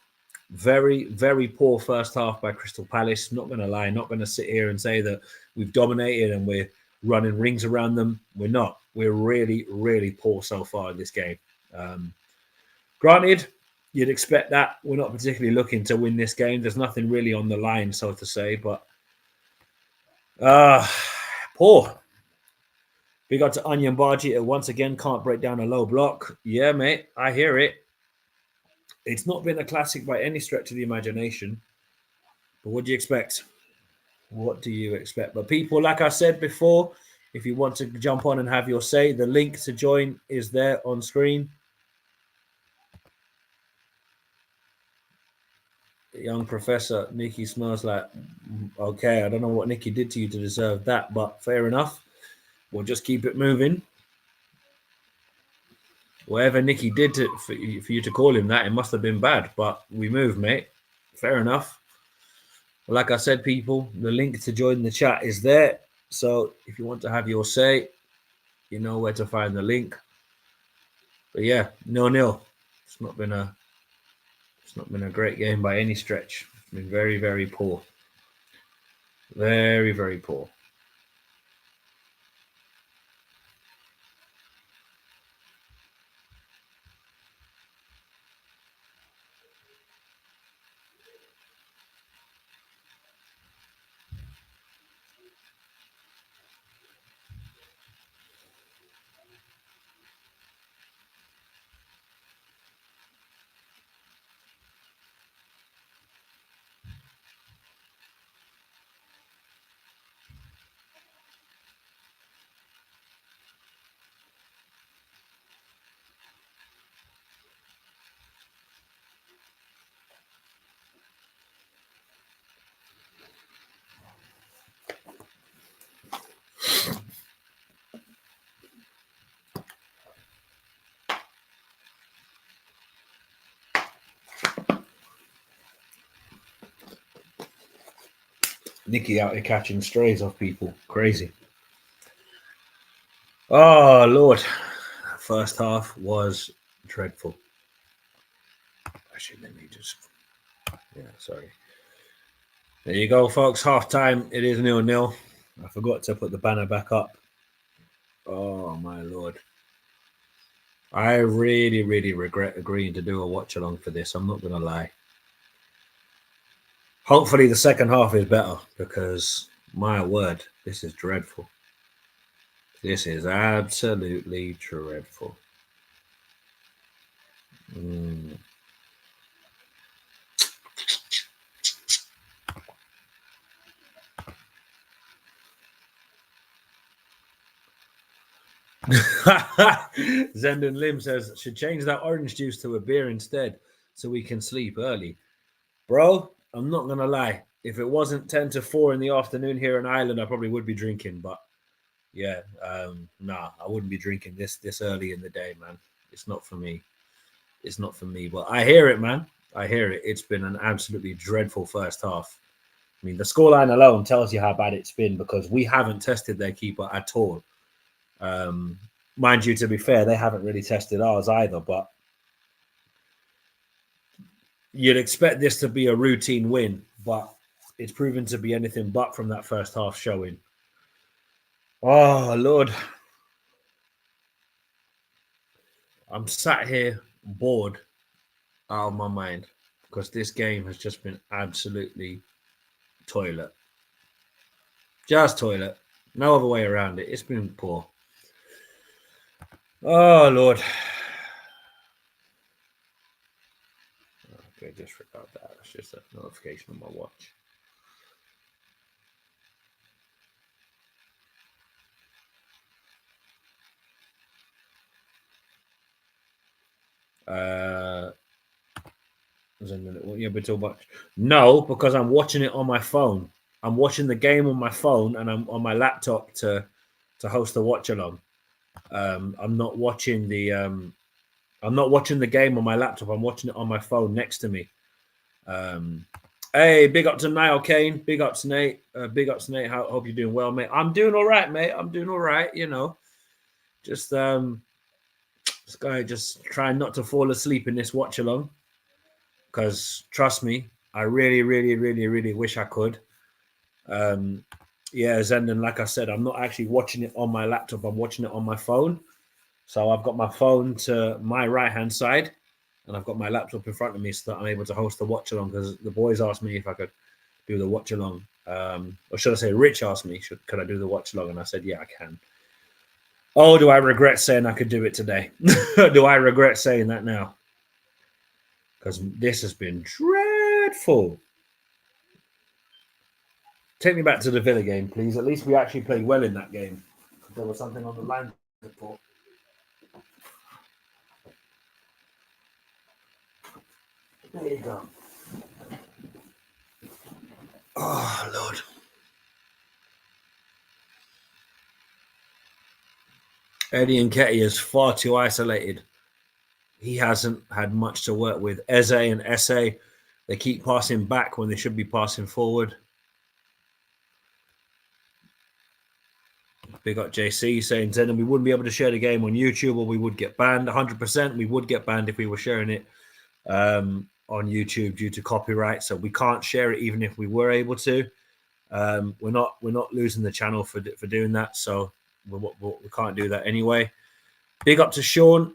Very, very poor first half by Crystal Palace. Not going to lie, not going to sit here and say that we've dominated and we're running rings around them. We're not. We're really, really poor so far in this game. Granted, you'd expect that. We're not particularly looking to win this game. There's nothing really on the line, so to say, but poor. Big up to Onion Bargy. Once again, can't break down a low block. Yeah, mate, I hear it. It's not been a classic by any stretch of the imagination. But what do you expect? What do you expect? But people, like I said before, if you want to jump on and have your say, the link to join is there on screen. Young Professor, Nikki smells like, okay, I don't know what Nikki did to you to deserve that, but fair enough. We'll just keep it moving. Whatever Nikki did for you to call him that, it must have been bad, but we move, mate. Fair enough. Like I said, people, the link to join the chat is there. So if you want to have your say, you know where to find the link. But yeah, 0-0. It's not been a great game by any stretch. It's been very, very poor. Very, very poor. Nikki out here catching strays off people. Crazy. Oh, Lord. First half was dreadful. Actually, let me just... Yeah, sorry. There you go, folks. Half time. It is 0-0. I forgot to put the banner back up. Oh, my Lord. I really, really regret agreeing to do a watch along for this. I'm not going to lie. Hopefully the second half is better because, my word, this is dreadful. This is absolutely dreadful. Zendon Lim says, should change that orange juice to a beer instead so we can sleep early. Bro, I'm not going to lie. If it wasn't 10 to 4 in the afternoon here in Ireland, I probably would be drinking. But yeah, nah, I wouldn't be drinking this early in the day, man. It's not for me. It's not for me. But I hear it, man. I hear it. It's been an absolutely dreadful first half. I mean, the scoreline alone tells you how bad it's been because we haven't tested their keeper at all. Mind you, to be fair, they haven't really tested ours either, but you'd expect this to be a routine win, but it's proven to be anything but from that first half showing. Oh, Lord. I'm sat here bored out of my mind because this game has just been absolutely toilet. Just toilet. No other way around it. It's been poor. Oh, Lord. Okay, disregard that. That's just a notification on my watch. Yeah, but too much. No, because I'm watching it on my phone. I'm watching the game on my phone, and I'm on my laptop to host the watch along. I'm not watching the game on my laptop. I'm watching it on my phone next to me. Hey, big up to Niall Kane. Big up to Nate. Big up to Nate. Hope you're doing well, mate. I'm doing all right, mate. I'm doing all right. You know, just just trying not to fall asleep in this watch along. Because trust me, I really, really, really, really wish I could. Yeah, Zenden, like I said, I'm not actually watching it on my laptop. I'm watching it on my phone. So I've got my phone to my right-hand side, and I've got my laptop in front of me so that I'm able to host the watch-along, because the boys asked me if I could do the watch-along. Or should I say, Rich asked me, could I do the watch-along? And I said, yeah, I can. Oh, do I regret saying I could do it today? Do I regret saying that now? Because this has been dreadful. Take me back to the Villa game, please. At least we actually played well in that game. There was something on the line before. There you go. Oh, Lord. Eddie Nketiah is far too isolated. He hasn't had much to work with. Eze and Esse, they keep passing back when they should be passing forward. Big up JC saying, Zenon, we wouldn't be able to share the game on YouTube, or we would get banned. 100%, we would get banned if we were sharing it on YouTube due to copyright. So we can't share it even if we were able to. We're not losing the channel for doing that. So we can't do that anyway. Big up to Sean.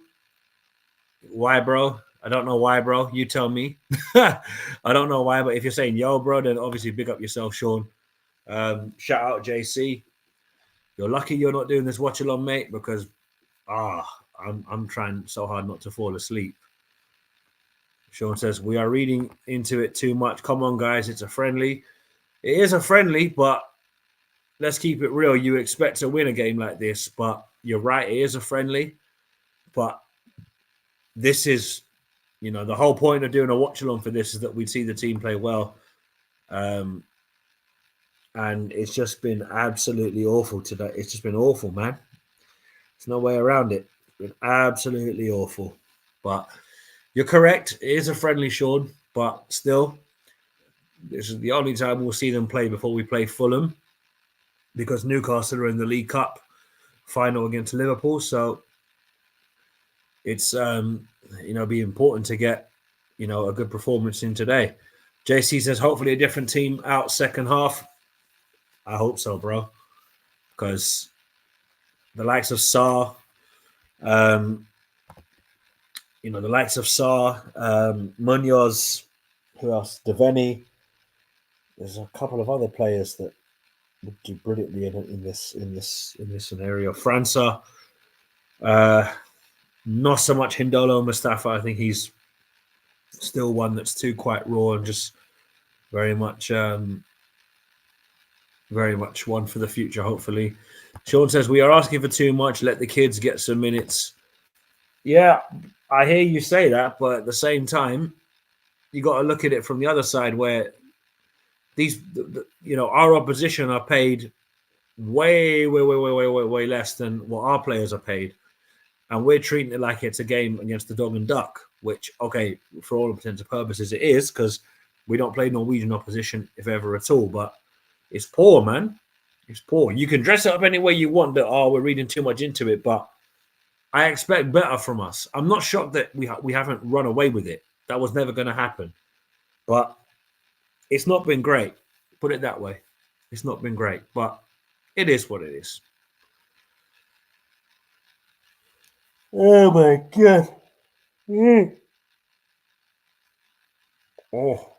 Why, bro? I don't know why, bro. You tell me. I don't know why, but if you're saying yo, bro, then obviously big up yourself, Sean. Shout out JC. You're lucky you're not doing this watch along, mate, because I'm trying so hard not to fall asleep. Sean says, we are reading into it too much. Come on, guys. It's a friendly. It is a friendly, but let's keep it real. You expect to win a game like this, but you're right. It is a friendly, but this is, the whole point of doing a watch along for this is that we'd see the team play well. And it's just been absolutely awful today. It's just been awful, man. There's no way around it. It's been absolutely awful. But you're correct. It is a friendly, Sean, but still, this is the only time we'll see them play before we play Fulham, because Newcastle are in the League Cup final against Liverpool. So it's be important to get a good performance in today. JC says hopefully a different team out second half. I hope so, bro, because the likes of Sarr, Munoz, who else? Devaney. There's a couple of other players that would do brilliantly in this scenario. França, not so much Hindolo Mustafa. I think he's still one that's too quite raw and just very much one for the future, hopefully. Sean says, we are asking for too much. Let the kids get some minutes. Yeah, I hear you say that, but at the same time, you got to look at it from the other side, where our opposition are paid way less than what our players are paid. And we're treating it like it's a game against the dog and duck, which, okay, for all intents and purposes, it is, because we don't play Norwegian opposition, if ever at all. But it's poor, man. It's poor. You can dress it up any way you want that, we're reading too much into it, but I expect better from us. I'm not shocked that we haven't run away with it. That was never going to happen. But it's not been great. Put it that way. It's not been great, but it is what it is. Oh, my God. Oh.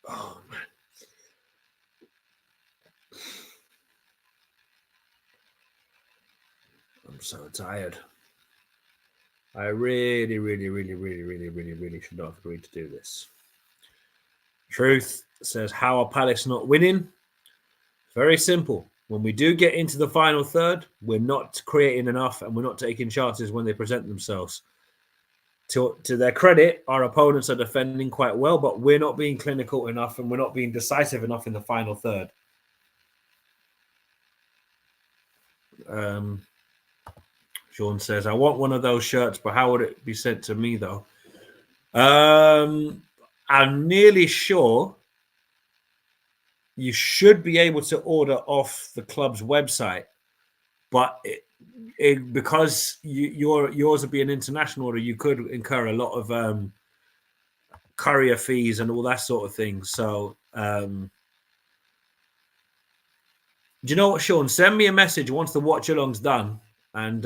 Oh, man. I'm so tired. I really, really, really, really, really, really, really should not have agreed to do this. Truth says, how are Palace not winning? Very simple. When we do get into the final third, we're not creating enough and we're not taking chances when they present themselves. To their credit, our opponents are defending quite well, but we're not being clinical enough and we're not being decisive enough in the final third. Sean says, I want one of those shirts, but how would it be sent to me, though? I'm nearly sure you should be able to order off the club's website, but because yours would be an international order, you could incur a lot of courier fees and all that sort of thing. So, do you know what, Sean? Send me a message once the watch along's done, and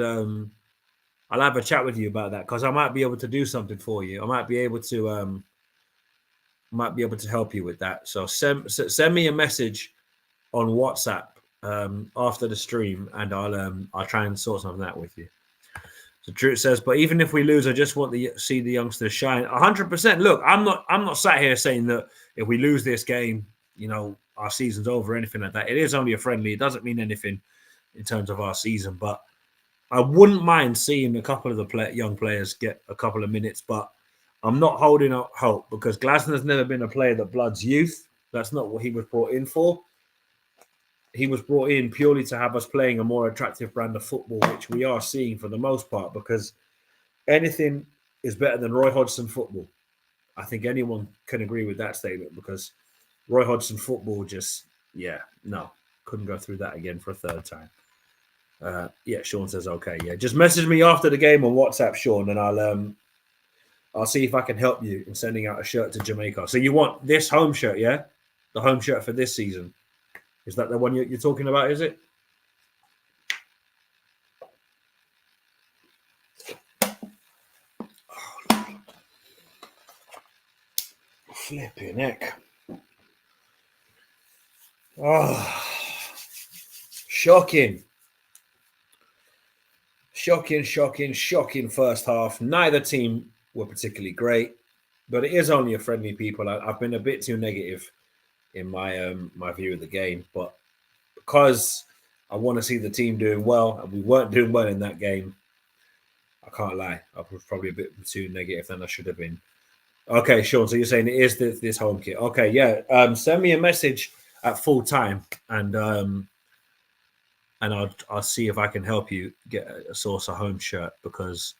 I'll have a chat with you about that because I might be able to do something for you. I might be able to help you with that. So send me a message on WhatsApp after the stream, and I'll try and sort something out with you. So Drew says, but even if we lose, I just want to see the youngsters shine. 100%. Look, I'm not sat here saying that if we lose this game, our season's over or anything like that. It is only a friendly. It doesn't mean anything in terms of our season, but I wouldn't mind seeing a couple of the young players get a couple of minutes, but I'm not holding out hope because Glasner's never been a player that bloods youth. That's not what he was brought in for. He was brought in purely to have us playing a more attractive brand of football, which we are seeing for the most part, because anything is better than Roy Hodgson football. I think anyone can agree with that statement because Roy Hodgson football couldn't go through that again for a third time. Sean says, okay. Yeah, just message me after the game on WhatsApp, Sean, and I'll see if I can help you in sending out a shirt to Jamaica. So you want this home shirt, yeah? The home shirt for this season. Is that the one you're talking about, is it? Oh, flipping heck. Oh, shocking first half. Neither team were particularly great, but it is only a friendly, people. I've been a bit too negative in my my view of the game, but because I want to see the team doing well, and we weren't doing well in that game, I can't lie. I was probably a bit too negative than I should have been. Okay, Sean, so you're saying it is this home kit. Okay, yeah. Send me a message at full time, and I'll see if I can help you get a source of home shirt because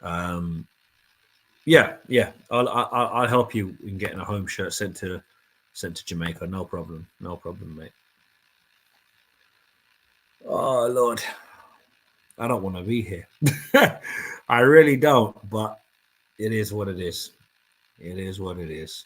I'll help you in getting a home shirt sent to Jamaica. No problem, mate. Oh Lord, I don't want to be here. I really don't, but it is what it is. It is what it is.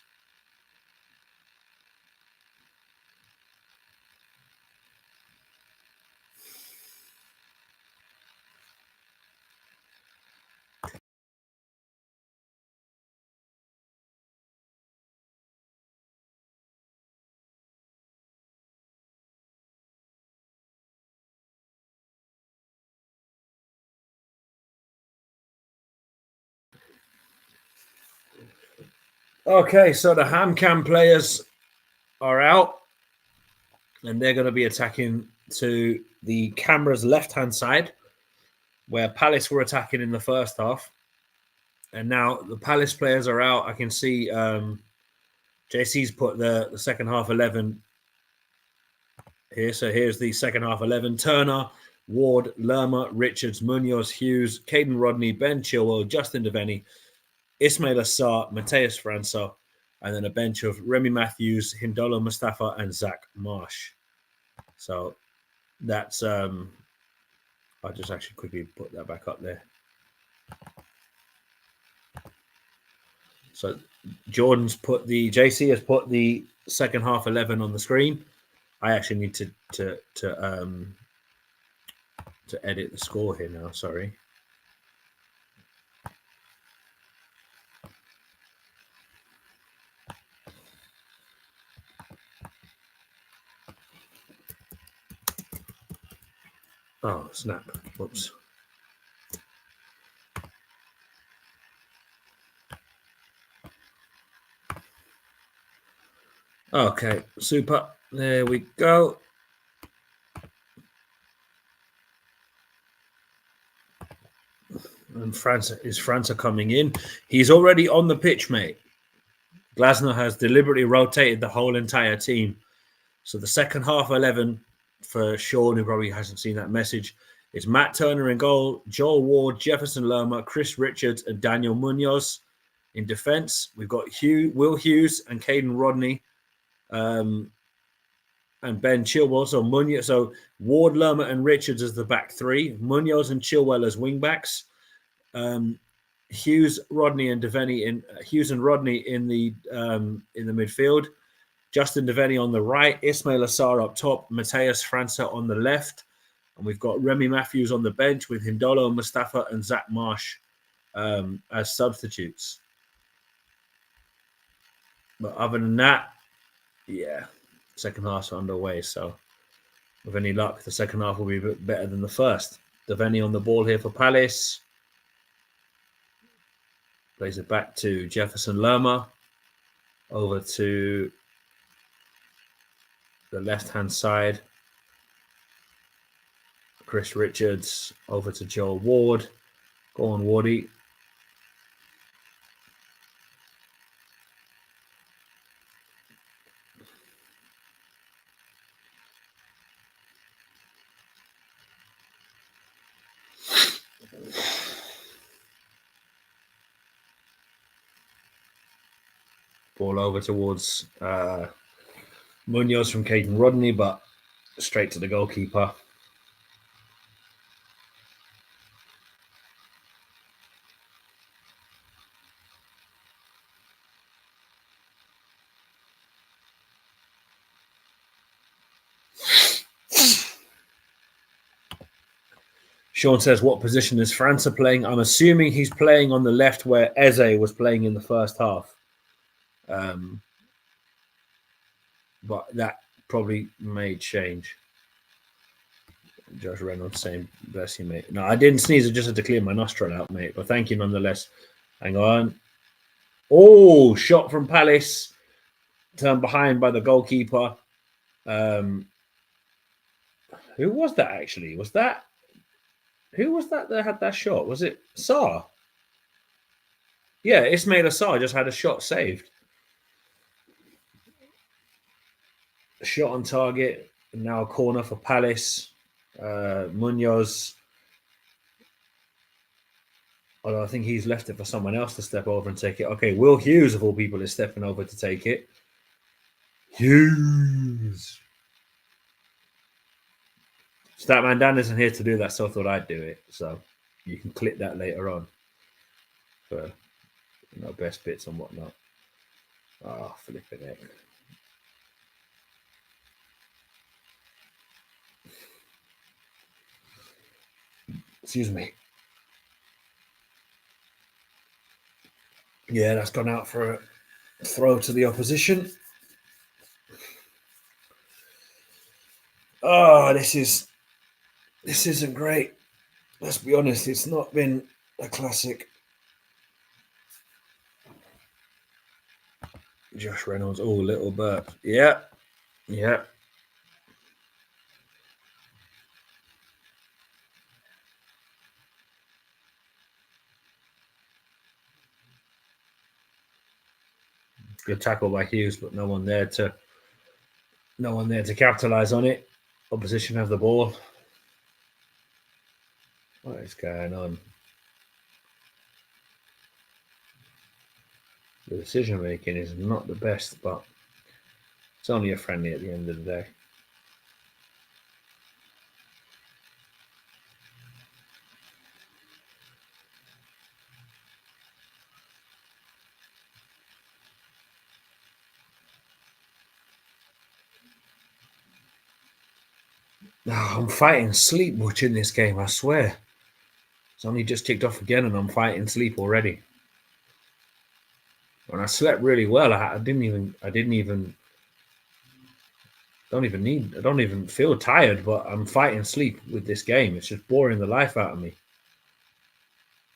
Okay, so the HamCam players are out, and they're going to be attacking to the camera's left-hand side, where Palace were attacking in the first half. And now the Palace players are out. I can see JC's put the second half 11 here. So here's the second half 11. Turner, Ward, Lerma, Richards, Munoz, Hughes, Caden Rodney, Ben Chilwell, Justin Devaney, Ismail Assar, Mateus França, and then a bench of Remy Matthews, Hindolo Mustafa, and Zach Marsh. So that's I'll just actually quickly put that back up there. So JC has put the second half 11 on the screen. I actually need to edit the score here now. Sorry. Oh, snap. Whoops. Okay, super. There we go. And França coming in. He's already on the pitch, mate. Glasner has deliberately rotated the whole entire team. So the second half 11, for Sean, who probably hasn't seen that message, is Matt Turner in goal, Joel Ward, Jefferson Lerma, Chris Richards, and Daniel Munoz. In defence, we've got Will Hughes and Caden Rodney, and Ben Chilwell. So Munoz, so Ward, Lerma, and Richards as the back three. Munoz and Chilwell as wing backs. Hughes, Rodney, and Devaney in the midfield. Justin Devaney on the right, Ismail Assar up top, Mateus França on the left, and we've got Remy Matthews on the bench with Hindolo Mustafa and Zach Marsh as substitutes. But other than that, yeah, second half's underway. So with any luck, the second half will be a bit better than the first. Devaney on the ball here for Palace. Plays it back to Jefferson Lerma. Over to the left-hand side. Chris Richards over to Joel Ward. Go on, Wardy. Ball over towards Munoz from Caden Rodney, but straight to the goalkeeper. Sean says, what position is França playing? I'm assuming he's playing on the left where Eze was playing in the first half. But that probably may change. Josh Reynolds saying, bless you, mate. No, I didn't sneeze. I just had to clear my nostril out, mate. But thank you nonetheless. Hang on. Oh, shot from Palace. Turned behind by the goalkeeper. Who was that, actually? Who was that had that shot? Was it Sarr? Yeah, Ismail Assar just had a shot saved. A shot on target. And now a corner for Palace. Munoz. Although I think he's left it for someone else to step over and take it. Okay, Will Hughes, of all people, is stepping over to take it. Hughes. Statman Dan isn't here to do that, so I thought I'd do it. So you can clip that later on for best bits and whatnot. Oh, flipping it. Excuse me. Yeah, that's gone out for a throw to the opposition. Oh, this isn't great. Let's be honest, it's not been a classic. Josh Reynolds, oh, little burp. Yeah. Good tackle by Hughes, but no one there to capitalize on it. Opposition have the ball. What is going on? The decision making is not the best, but it's only a friendly at the end of the day. Oh, I'm fighting sleep watching this game, I swear. It's only just ticked off again and I'm fighting sleep already. When I slept really well, I don't even feel tired, but I'm fighting sleep with this game. It's just boring the life out of me.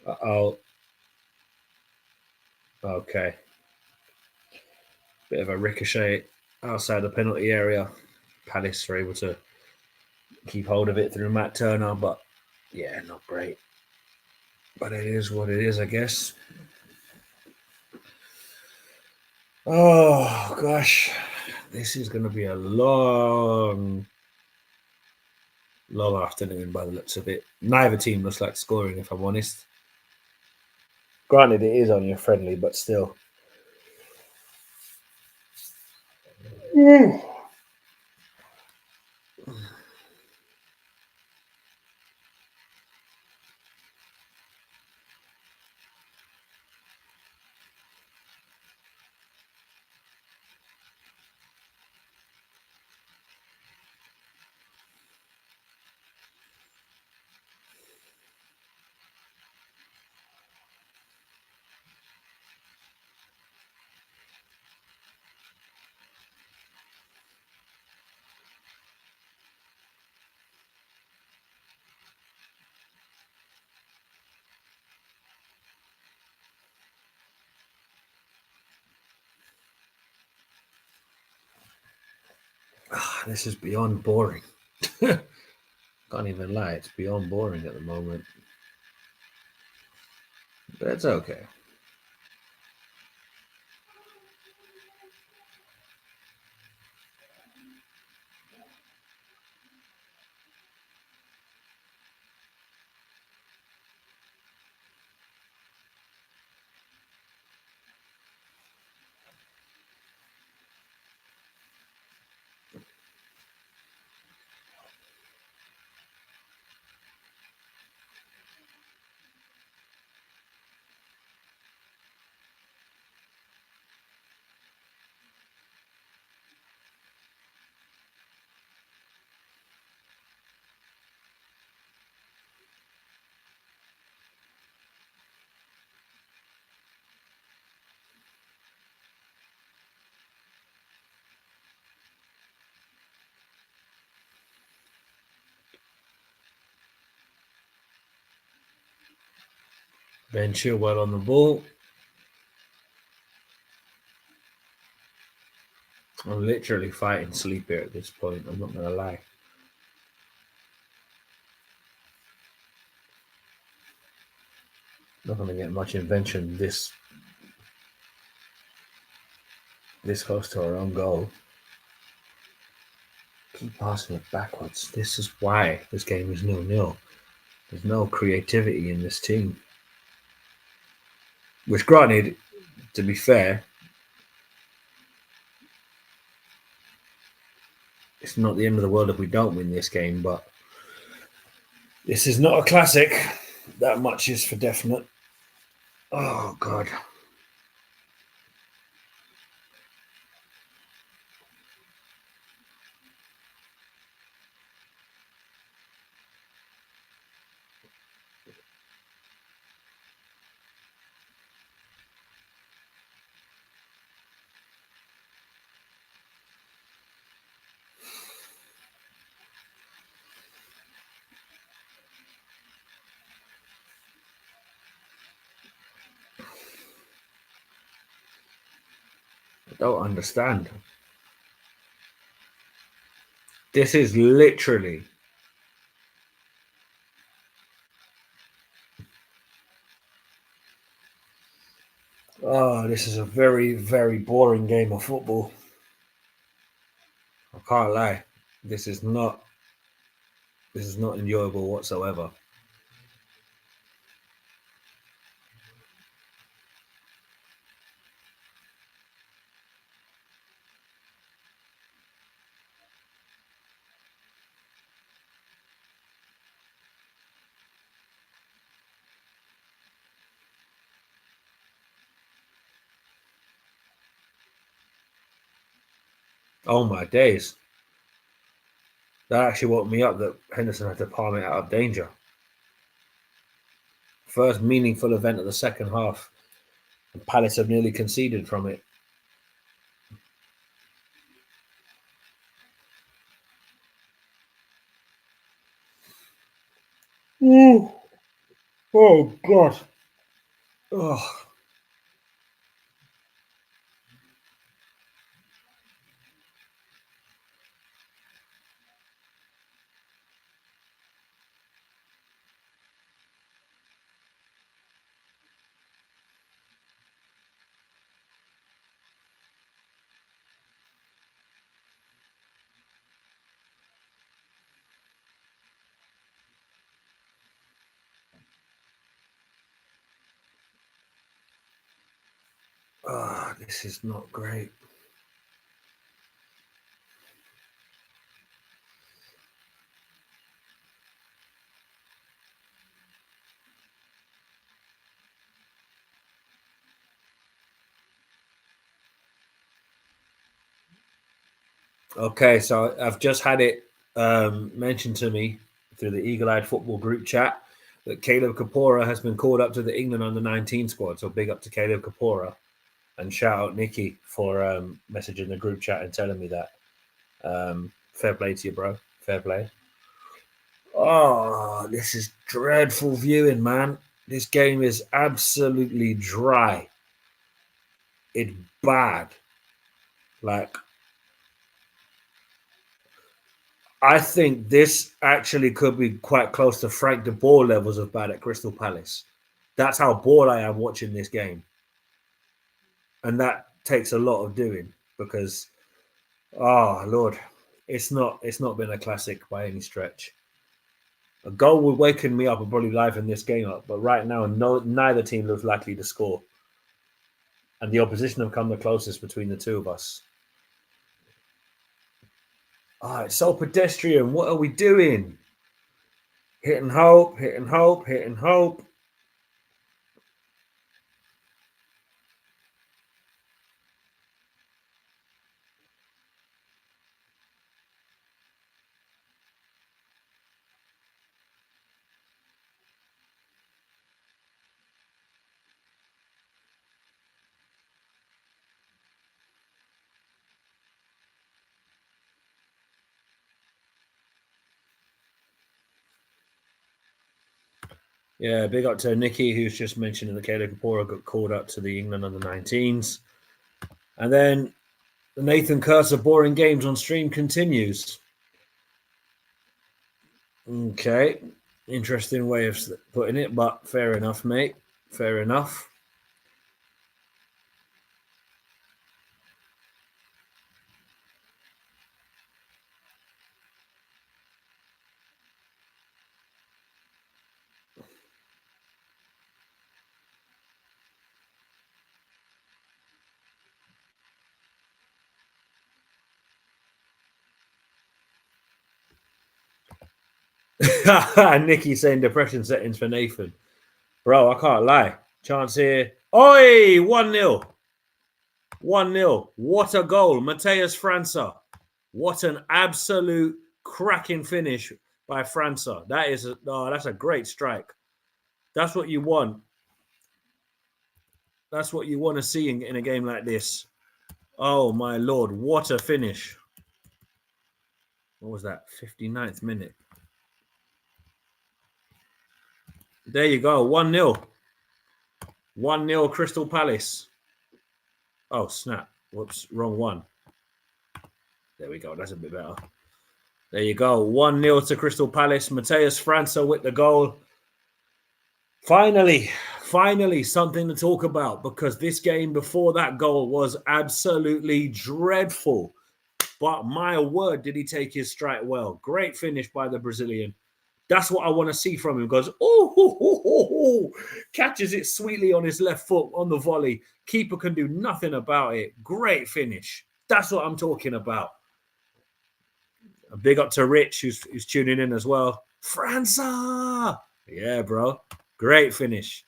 Uh-oh. Okay. Bit of a ricochet outside the penalty area. Palace are able to keep hold of it through Matt Turner, but yeah, not great. But it is what it is, I guess. Oh gosh, this is going to be a long, long afternoon by the looks of it. Neither team looks like scoring, if I'm honest. Granted, it is only a friendly, but still. This is beyond boring. Can't even lie, it's beyond boring at the moment. But it's okay. Ben Chilwell on the ball. I'm literally fighting sleep here at this point. I'm not going to lie. Not going to get much invention this close to our own goal. Keep passing it backwards. This is why this game is 0-0. There's no creativity in this team. Which, granted, to be fair, it's not the end of the world if we don't win this game, but this is not a classic. That much is for definite. Oh, God. I don't understand. This is literally this is a very, very boring game of football. I can't lie. This is not enjoyable whatsoever. Oh my days. That actually woke me up that Henderson had to palm it out of danger. First meaningful event of the second half. And Palace have nearly conceded from it. Ooh. Oh God. Oh. This is not great. Okay, so I've just had it mentioned to me through the Eagle Eyed Football group chat that Caleb Kapora has been called up to the England under-19 squad. So big up to Caleb Kapora, and shout out Nikki for messaging the group chat and telling me that. Fair play to you, bro. Fair play. Oh, this is dreadful viewing, man. This game is absolutely dry. It's bad. Like, I think this actually could be quite close to Frank de Boer levels of bad at Crystal Palace. That's how bored I am watching this game. And that takes a lot of doing because, oh, Lord, it's not been a classic by any stretch. A goal would waken me up and probably liven this game up. But right now, neither team looks likely to score. And the opposition have come the closest between the two of us. It's so pedestrian. What are we doing? Hit and hope, hit and hope, hit and hope. Yeah, big up to Nikki, who's just mentioning that Caleb Kapora got called up to the England under-19s. And then the Nathan Cursor boring games on stream continues. Okay, interesting way of putting it, but fair enough, mate. Fair enough. Nikki saying depression settings for Nathan. Bro, I can't lie. Chance here. Oi! 1-0. 1-0. What a goal. Mateus França. What an absolute cracking finish by França. That's a great strike. That's what you want. That's what you want to see in a game like this. Oh, my Lord. What a finish. What was that? 59th minute. There you go. 1-0. 1-0 Crystal Palace. Oh, snap. Whoops. Wrong one. There we go. That's a bit better. There you go. 1-0 to Crystal Palace. Mateus França with the goal. Finally something to talk about, because this game before that goal was absolutely dreadful. But my word, did he take his strike well. Great finish by the Brazilian. That's what I want to see from him. He goes, catches it sweetly on his left foot on the volley. Keeper can do nothing about it. Great finish. That's what I'm talking about. A big up to Rich, who's tuning in as well. França! Yeah, bro. Great finish.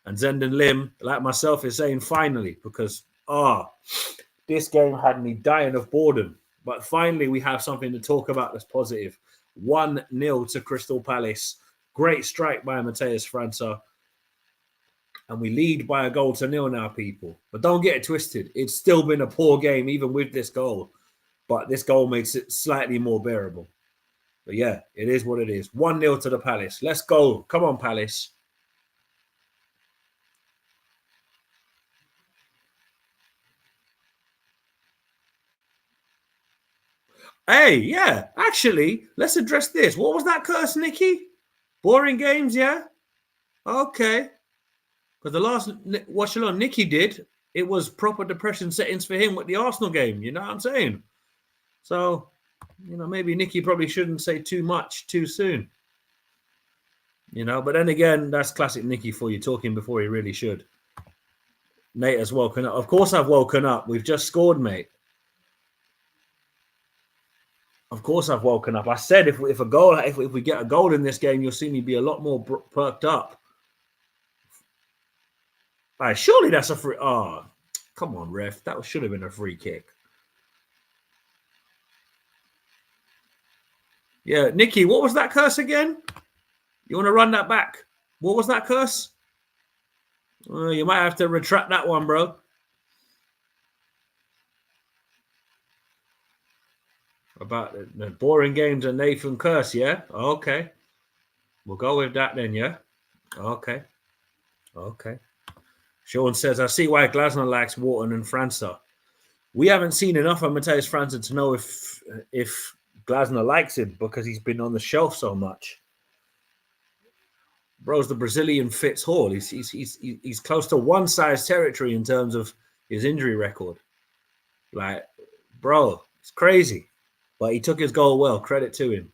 And Zenden Lim, like myself, is saying finally, because this game had me dying of boredom. But finally, we have something to talk about that's positive. 1-0 to Crystal Palace. Great strike by Mateus França. And we lead by a goal to nil now, people. But don't get it twisted. It's still been a poor game, even with this goal. But this goal makes it slightly more bearable. But yeah, it is what it is. 1-0 to the Palace. Let's go. Come on, Palace. Hey, yeah, actually, let's address this. What was that curse, Nikki? Boring games, yeah? Okay. Because the last Watchalong Nikki did, it was proper depression settings for him with the Arsenal game. You know what I'm saying? So, maybe Nikki probably shouldn't say too much too soon. But then again, that's classic Nikki for you, talking before he really should. Nate has woken up. Of course I've woken up. We've just scored, mate. Of course I've woken up. I said if we get a goal in this game, you'll see me be a lot more perked up. All right, surely that's a free. Oh, come on, ref. That should have been a free kick. Yeah, Nikki, what was that curse again? You want to run that back? What was that curse? You might have to retract that one, bro. About the boring games and Nathan curse, yeah? Okay. We'll go with that then, yeah? Okay. Sean says, I see why Glasner likes Wharton and França. We haven't seen enough of Mateus França to know if Glasner likes him because he's been on the shelf so much. Bro's the Brazilian Fitz Hall. He's close to one size territory in terms of his injury record. Like, bro, it's crazy. But he took his goal well. Credit to him.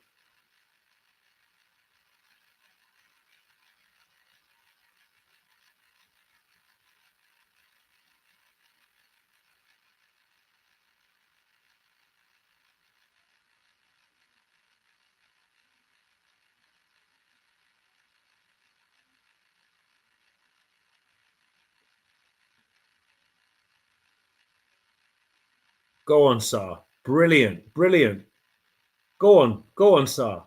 Go on, Sar. Brilliant. Go on, Sar.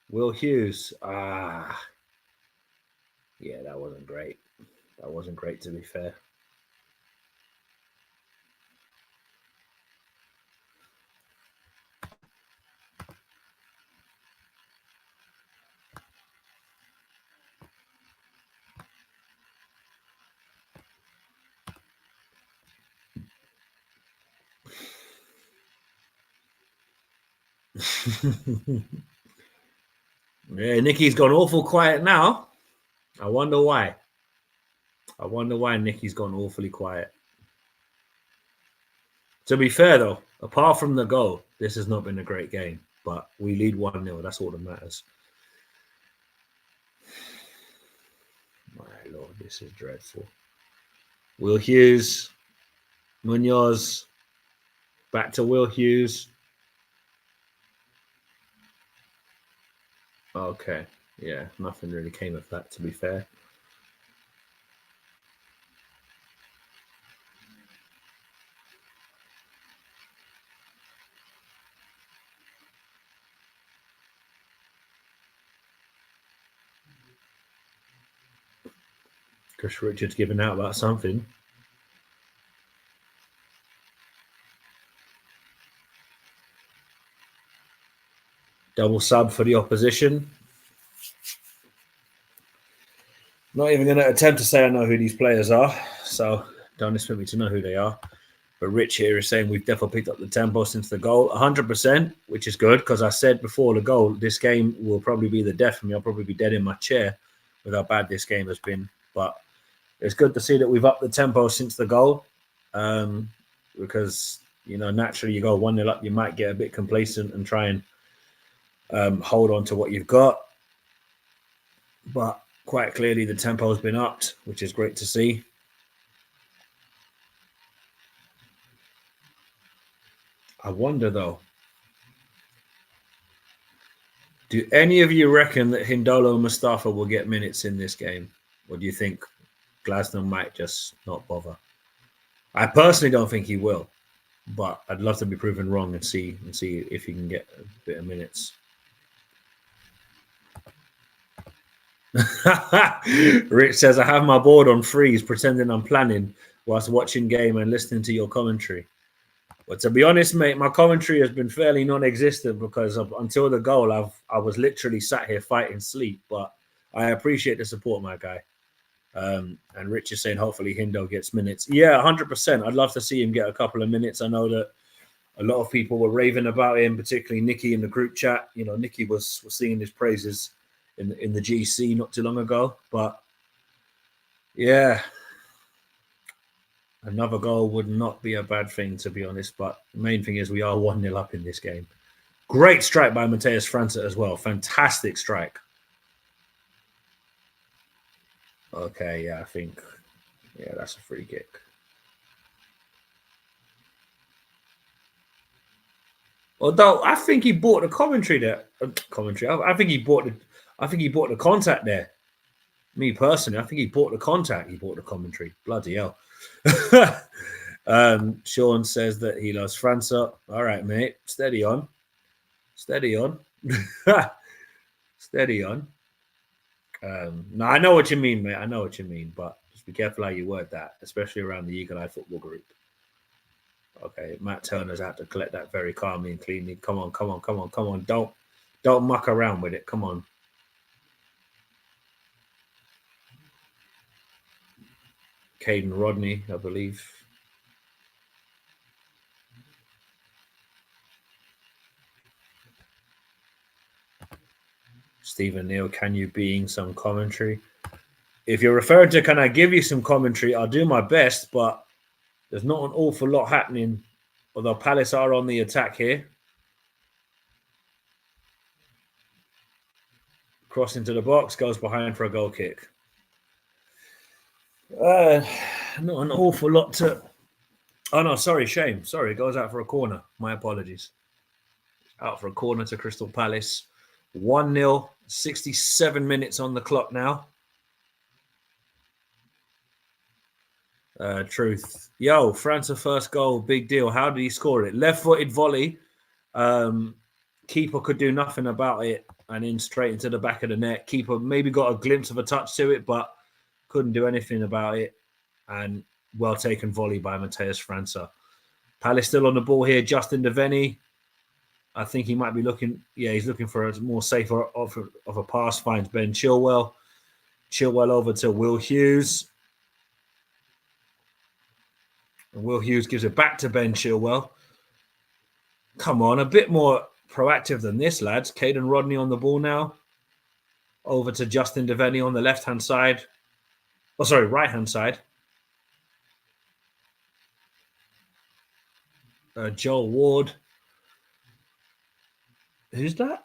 Will Hughes. Yeah, that wasn't great. That wasn't great, to be fair. Yeah, Nicky's gone awful quiet now. I wonder why. Nicky's gone awfully quiet. To be fair, though, apart from the goal, this has not been a great game. But we lead 1-0. That's all that matters. My Lord, this is dreadful. Will Hughes. Munoz. Back to Will Hughes. Okay. Yeah, nothing really came of that, to be fair. Chris Richards giving out about something. Double sub for the opposition. Not even going to attempt to say I know who these players are, so don't expect me to know who they are. But Rich here is saying we've definitely picked up the tempo since the goal. 100%, which is good, because I said before the goal, this game will probably be the death for me. I'll probably be dead in my chair with how bad this game has been. But it's good to see that we've upped the tempo since the goal, because, you know, naturally you go 1-0 up, you might get a bit complacent and try and hold on to what you've got. But quite clearly the tempo has been upped, which is great to see. I wonder, though, do any of you reckon that Hindolo and Mustafa will get minutes in this game? Or do you think Glasner might just not bother? I personally don't think he will, but I'd love to be proven wrong and see if he can get a bit of minutes. Rich says, I have my board on freeze, pretending I'm planning whilst watching game and listening to your commentary. But to be honest, mate, my commentary has been fairly non-existent because until the goal, I was literally sat here fighting sleep. But I appreciate the support, my guy. And Rich is saying hopefully Hindo gets minutes. Yeah, 100%. I'd love to see him get a couple of minutes. I know that a lot of people were raving about him, particularly Nikki in the group chat. You know, Nikki was singing his praises in the GC not too long ago. But yeah, another goal would not be a bad thing, to be honest. But the main thing is we are 1-0 up in this game. Great strike by Matheus França as well. Fantastic strike. Okay, yeah, I think, yeah, that's a free kick. Although I think he bought the commentary there. I think he bought the contact there. Me personally, I think he bought the contact. He bought the commentary. Bloody hell. Sean says that he loves França. All right, mate. Steady on. Steady on. Steady on. No, I know what you mean, mate. I know what you mean, but just be careful how you word that, especially around the Eagle Eye Football Group. Okay, Matt Turner's had to collect that very calmly and cleanly. Come on, come on, come on, come on. Don't muck around with it. Come on. Caden Rodney, I believe. Stephen Neal, can you being some commentary? If you're referring to can I give you some commentary, I'll do my best, but there's not an awful lot happening, although Palace are on the attack here. Cross into the box, goes behind for a goal kick. Not an awful lot to... Oh, no, sorry, shame. Sorry, it goes out for a corner. My apologies. Out for a corner to Crystal Palace. 1-0, 67 minutes on the clock now. Truth. Yo, França first goal, big deal. How did he score it? Left-footed volley. Keeper could do nothing about it, and in straight into the back of the net. Keeper maybe got a glimpse of a touch to it, but couldn't do anything about it. And well taken volley by Matheus França. Palace still on the ball here. Justin Devenny. I think he might be looking. Yeah, he's looking for a more safer of a pass. Finds Ben Chilwell. Chilwell over to Will Hughes. And Will Hughes gives it back to Ben Chilwell. Come on, a bit more proactive than this, lads. Caden Rodney on the ball now. Over to Justin Devenny on the left-hand side. Oh, sorry, right-hand side. Joel Ward. Who's that?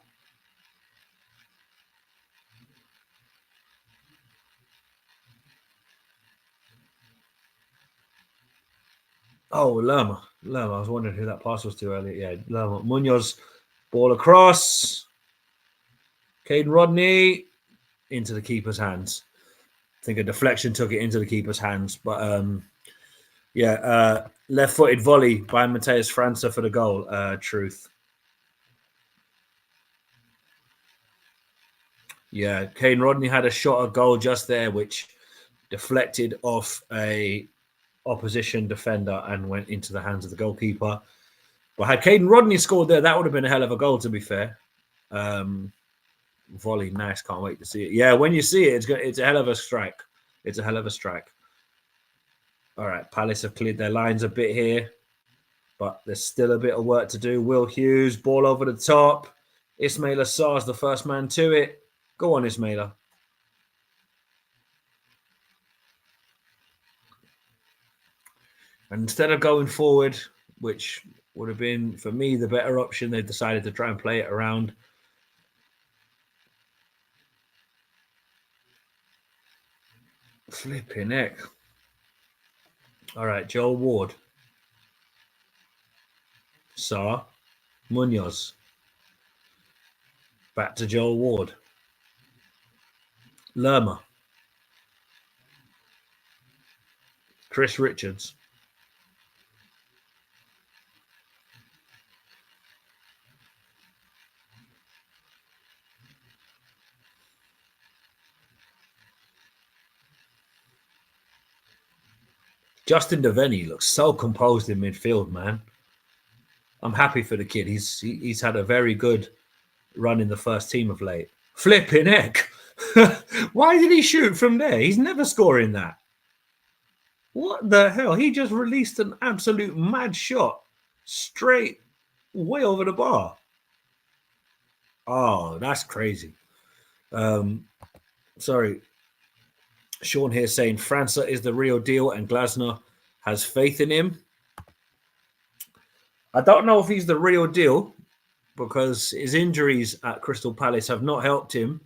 Oh, Lerma. I was wondering who that pass was to earlier. Yeah, Lerma. Munoz, ball across. Caden Rodney into the keeper's hands. I think a deflection took it into the keeper's hands. But, left-footed volley by Matheus França for the goal. Truth. Yeah, Caden Rodney had a shot at goal just there, which deflected off a opposition defender and went into the hands of the goalkeeper. But had Caden Rodney scored there, that would have been a hell of a goal, to be fair. Volley, nice. Can't wait to see it. Yeah, when you see it, it's a hell of a strike. It's a hell of a strike. All right, Palace have cleared their lines a bit here, but there's still a bit of work to do. Will Hughes, ball over the top. Ismail Assar's the first man to it. Go on, Ismaila. And instead of going forward, which would have been, for me, the better option, they've decided to try and play it around. Flipping heck. All right, Joel Ward. Sarr. Munoz. Back to Joel Ward. Lerma. Chris Richards. Justin Devenny looks so composed in midfield, man. I'm happy for the kid. He's had a very good run in the first team of late. Flipping heck. Why did he shoot from there? He's never scoring that. What the hell? He just released an absolute mad shot straight way over the bar. Oh, that's crazy. Sorry. Sean here saying França is the real deal and Glasner has faith in him. I don't know if he's the real deal, because his injuries at Crystal Palace have not helped him.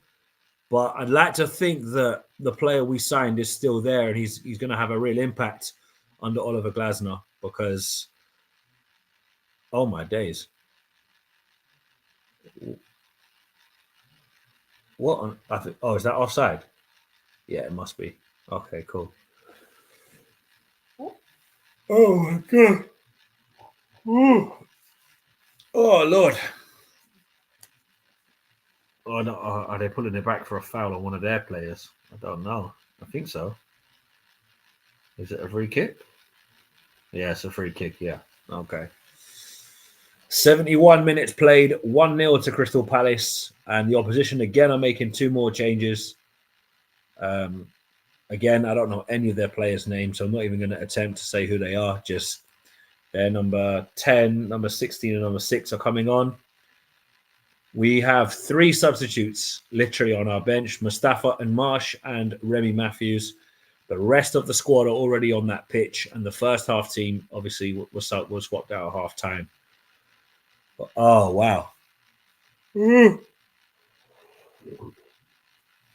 But I'd like to think that the player we signed is still there, and he's going to have a real impact under Oliver Glasner. Because, oh my days, what? Is that offside? Yeah, it must be. Okay, cool. Oh my god. Ooh. Oh Lord. Oh, no, are they pulling it back for a foul on one of their players? I don't know. I think so. Is it a free kick? Yeah, it's a free kick. Yeah. Okay. 71 minutes played, 1-0 to Crystal Palace, and the opposition again are making 2 more changes. Again, I don't know any of their players' names, so I'm not even going to attempt to say who they are. Just their number 10, number 16, and number 6 are coming on. We have 3 substitutes literally on our bench: Mustafa and Marsh and Remy Matthews. The rest of the squad are already on that pitch, and the first half team obviously was swapped out at half time. But, oh, wow.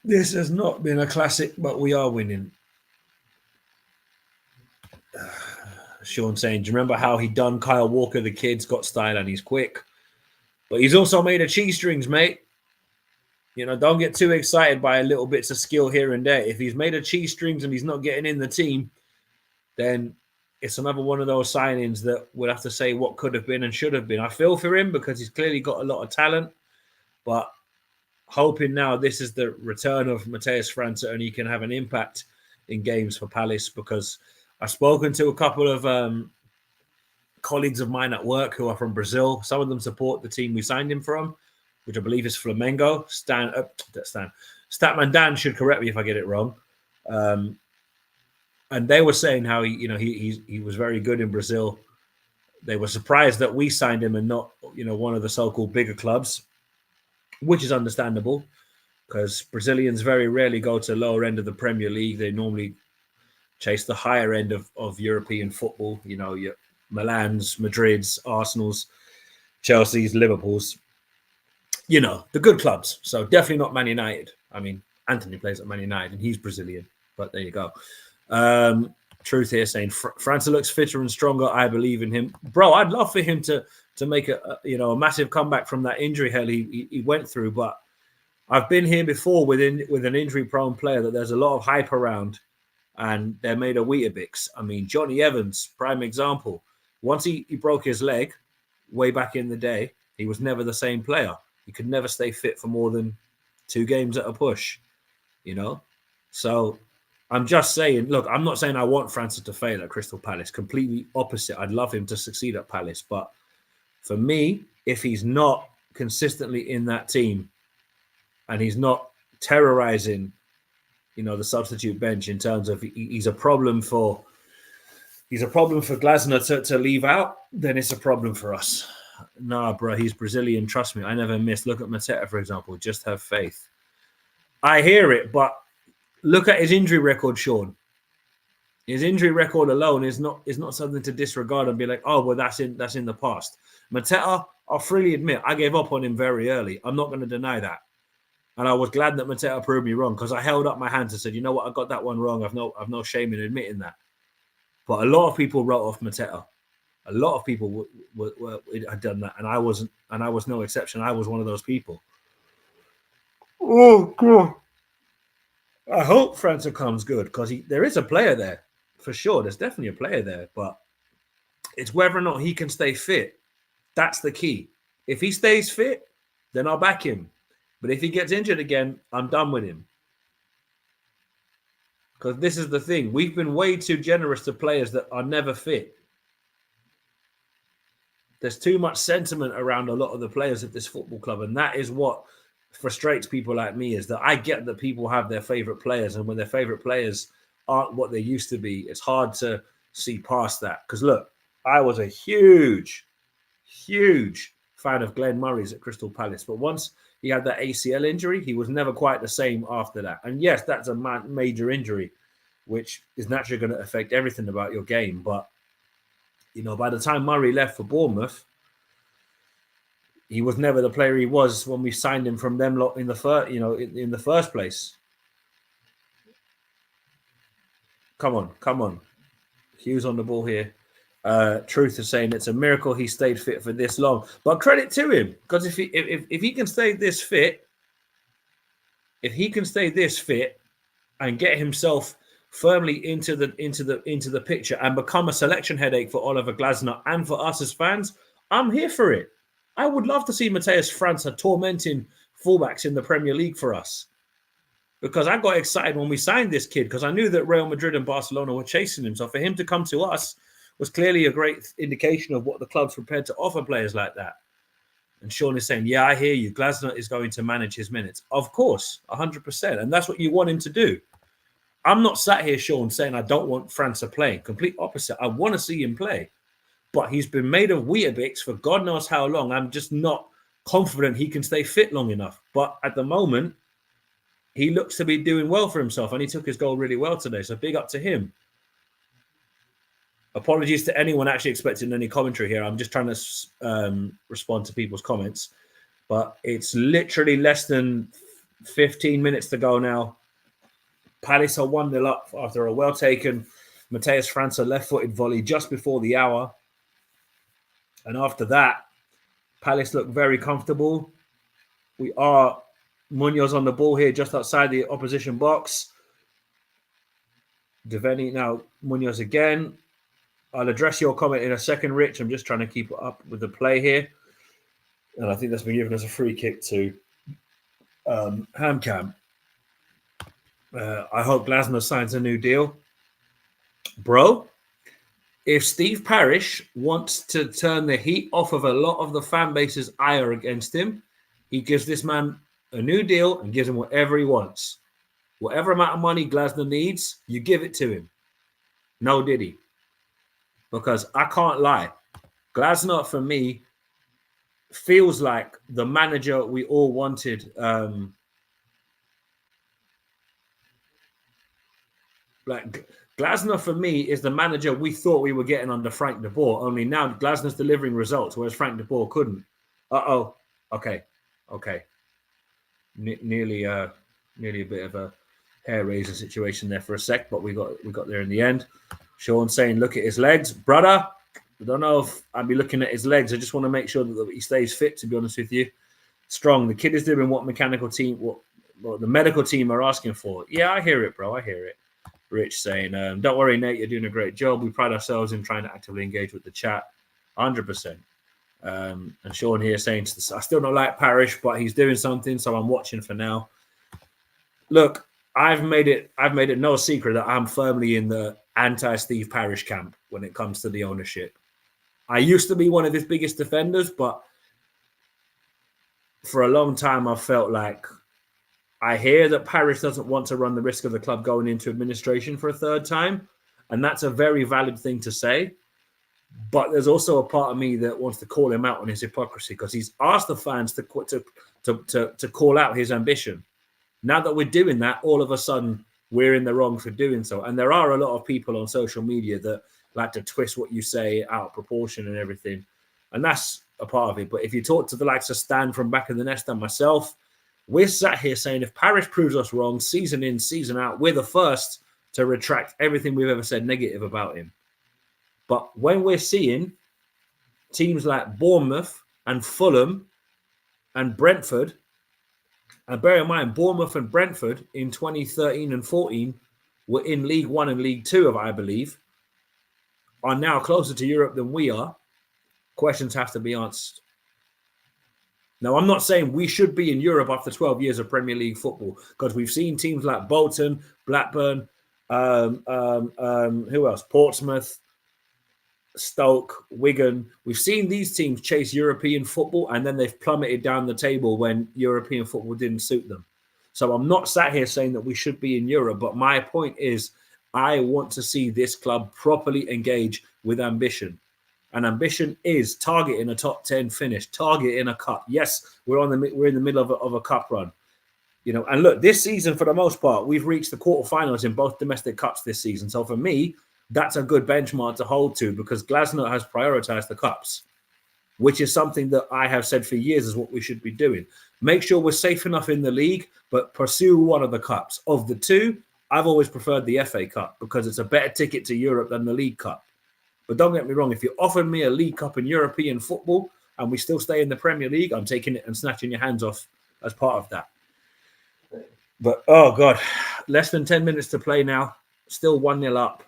This has not been a classic, but we are winning. Sean saying, do you remember how he done Kyle Walker? The kid's got style and he's quick. But he's also made of cheese strings, mate. You know, don't get too excited by little bits of skill here and there. If he's made of cheese strings and he's not getting in the team, then it's another one of those signings that we'll have to say what could have been and should have been. I feel for him because he's clearly got a lot of talent, but hoping now this is the return of Matheus França and he can have an impact in games for Palace, because I've spoken to a couple of colleagues of mine at work who are from Brazil. Some of them support the team we signed him from, which I believe is Flamengo. Statman Dan should correct me if I get it wrong. And they were saying how he was very good in Brazil. They were surprised that we signed him and not one of the so-called bigger clubs, which is understandable because Brazilians very rarely go to the lower end of the Premier League. They normally chase the higher end of European football. You know, your Milans, Madrids, Arsenals, Chelsea's, Liverpool's. You know, the good clubs. So definitely not Man United. I mean, Anthony plays at Man United and he's Brazilian, but there you go. Truth here saying França looks fitter and stronger. I believe in him, bro. I'd love for him to make a massive comeback from that injury hell he went through. But I've been here before with an injury prone player that there's a lot of hype around, and they're made of Weetabix. I mean, Johnny Evans, prime example. Once he broke his leg way back in the day, he was never the same player. He could never stay fit for more than 2 games at a push, So I'm just saying, look, I'm not saying I want França to fail at Crystal Palace. Completely opposite. I'd love him to succeed at Palace. But for me, if he's not consistently in that team and he's not terrorizing, the substitute bench in terms of he's a problem for Glasner to leave out, then it's a problem for us. Nah, bro, he's Brazilian. Trust me, I never miss. Look at Mateta, for example. Just have faith. I hear it, but look at his injury record, Sean. His injury record alone is not something to disregard and be like, oh, well, that's in the past. Mateta, I'll freely admit, I gave up on him very early. I'm not going to deny that. And I was glad that Mateta proved me wrong because I held up my hands and said, you know what, I got that one wrong. I've no shame in admitting that. But a lot of people wrote off Mateta. A lot of people had done that, and I was no exception. I was one of those people. Oh God! I hope França comes good because there is a player there for sure. There's definitely a player there, but it's whether or not he can stay fit. That's the key. If he stays fit, then I'll back him. But if he gets injured again, I'm done with him. Because this is the thing. We've been way too generous to players that are never fit. There's too much sentiment around a lot of the players at this football club. And that is what frustrates people like me, is that I get that people have their favorite players. And when their favorite players aren't what they used to be, it's hard to see past that. Because look, I was a huge fan of Glenn Murray's at Crystal Palace. But once he had that ACL injury, he was never quite the same after that. And yes, that's a major injury, which is naturally going to affect everything about your game. But by the time Murray left for Bournemouth, he was never the player he was when we signed him from them lot in the first, in the first place. Come on. Hughes on the ball here. Truth is saying it's a miracle he stayed fit for this long. But credit to him, because if he can stay this fit, and get himself firmly into the picture and become a selection headache for Oliver Glasner and for us as fans, I'm here for it. I would love to see Matheus França tormenting fullbacks in the Premier League for us. Because I got excited when we signed this kid, because I knew that Real Madrid and Barcelona were chasing him. So for him to come to us was clearly a great indication of what the club's prepared to offer players like that. And Sean is saying, yeah, I hear you. Glasner is going to manage his minutes. Of course, 100%. And that's what you want him to do. I'm not sat here, Sean, saying I don't want França playing. Complete opposite. I want to see him play. But he's been made of Weetabix for God knows how long. I'm just not confident he can stay fit long enough. But at the moment, he looks to be doing well for himself. And he took his goal really well today. So big up to him. Apologies to anyone actually expecting any commentary here. I'm just trying to respond to people's comments. But it's literally less than 15 minutes to go now. Palace are 1-0 up after a well-taken Matheus França left-footed volley just before the hour. And after that, Palace look very comfortable. We are Munoz on the ball here just outside the opposition box. Deveni now Munoz again. I'll address your comment in a second, Rich. I'm just trying to keep up with the play here. And I think that's been given us a free kick to Hamcam. I hope Glasner signs a new deal. Bro, if Steve Parish wants to turn the heat off of a lot of the fan base's ire against him, he gives this man a new deal and gives him whatever he wants. Whatever amount of money Glasner needs, you give it to him. No diddy. Because I can't lie. Glasner, for me, feels like the manager we all wanted. Glasner, for me, is the manager we thought we were getting under Frank de Boer. Only now Glasner's delivering results, whereas Frank de Boer couldn't. Okay. Nearly a bit of a hair-raising situation there for a sec, but we got there in the end. Sean saying, look at his legs. Brother, I don't know if I'd be looking at his legs. I just want to make sure that he stays fit, to be honest with you. Strong. The kid is doing what the medical team are asking for. Yeah, I hear it, bro. I hear it. Rich saying, don't worry, Nate, you're doing a great job. We pride ourselves in trying to actively engage with the chat. 100%. And Sean here saying, I still don't like Parish, but he's doing something, so I'm watching for now. Look, I've made it no secret that I'm firmly in the anti-Steve Parish camp when it comes to the ownership. I used to be one of his biggest defenders, but for a long time I've felt like I hear that Parish doesn't want to run the risk of the club going into administration for a third time, and that's a very valid thing to say. But there's also a part of me that wants to call him out on his hypocrisy, because he's asked the fans to call out his ambition. Now that we're doing that, all of a sudden we're in the wrong for doing so. And there are a lot of people on social media that like to twist what you say out of proportion and everything. And that's a part of it. But if you talk to the likes of Stan from Back in the Nest and myself, we're sat here saying if Parish proves us wrong, season in, season out, we're the first to retract everything we've ever said negative about him. But when we're seeing teams like Bournemouth and Fulham and Brentford, and bear in mind, Bournemouth and Brentford in 2013 and 14 were in League One and League Two, I believe, are now closer to Europe than we are. Questions have to be answered. Now, I'm not saying we should be in Europe after 12 years of Premier League football, because we've seen teams like Bolton, Blackburn, who else? Portsmouth, Stoke, Wigan. We've seen these teams chase European football, and then they've plummeted down the table when European football didn't suit them. So I'm not sat here saying that we should be in Europe, but my point is I want to see this club properly engage with ambition. And ambition is targeting a top 10 finish, targeting a cup. Yes, we're in the middle of a cup run. And look, this season, for the most part, we've reached the quarterfinals in both domestic cups this season. So for me, that's a good benchmark to hold to, because Glasner has prioritized the cups. which is something that I have said for years is what we should be doing. Make sure we're safe enough in the league, but pursue one of the cups. Of the two, I've always preferred the FA Cup because it's a better ticket to Europe than the League Cup. But don't get me wrong, if you offered me a League Cup in European football and we still stay in the Premier League, I'm taking it and snatching your hands off as part of that. But, oh, God, less than 10 minutes to play now. Still 1-0 up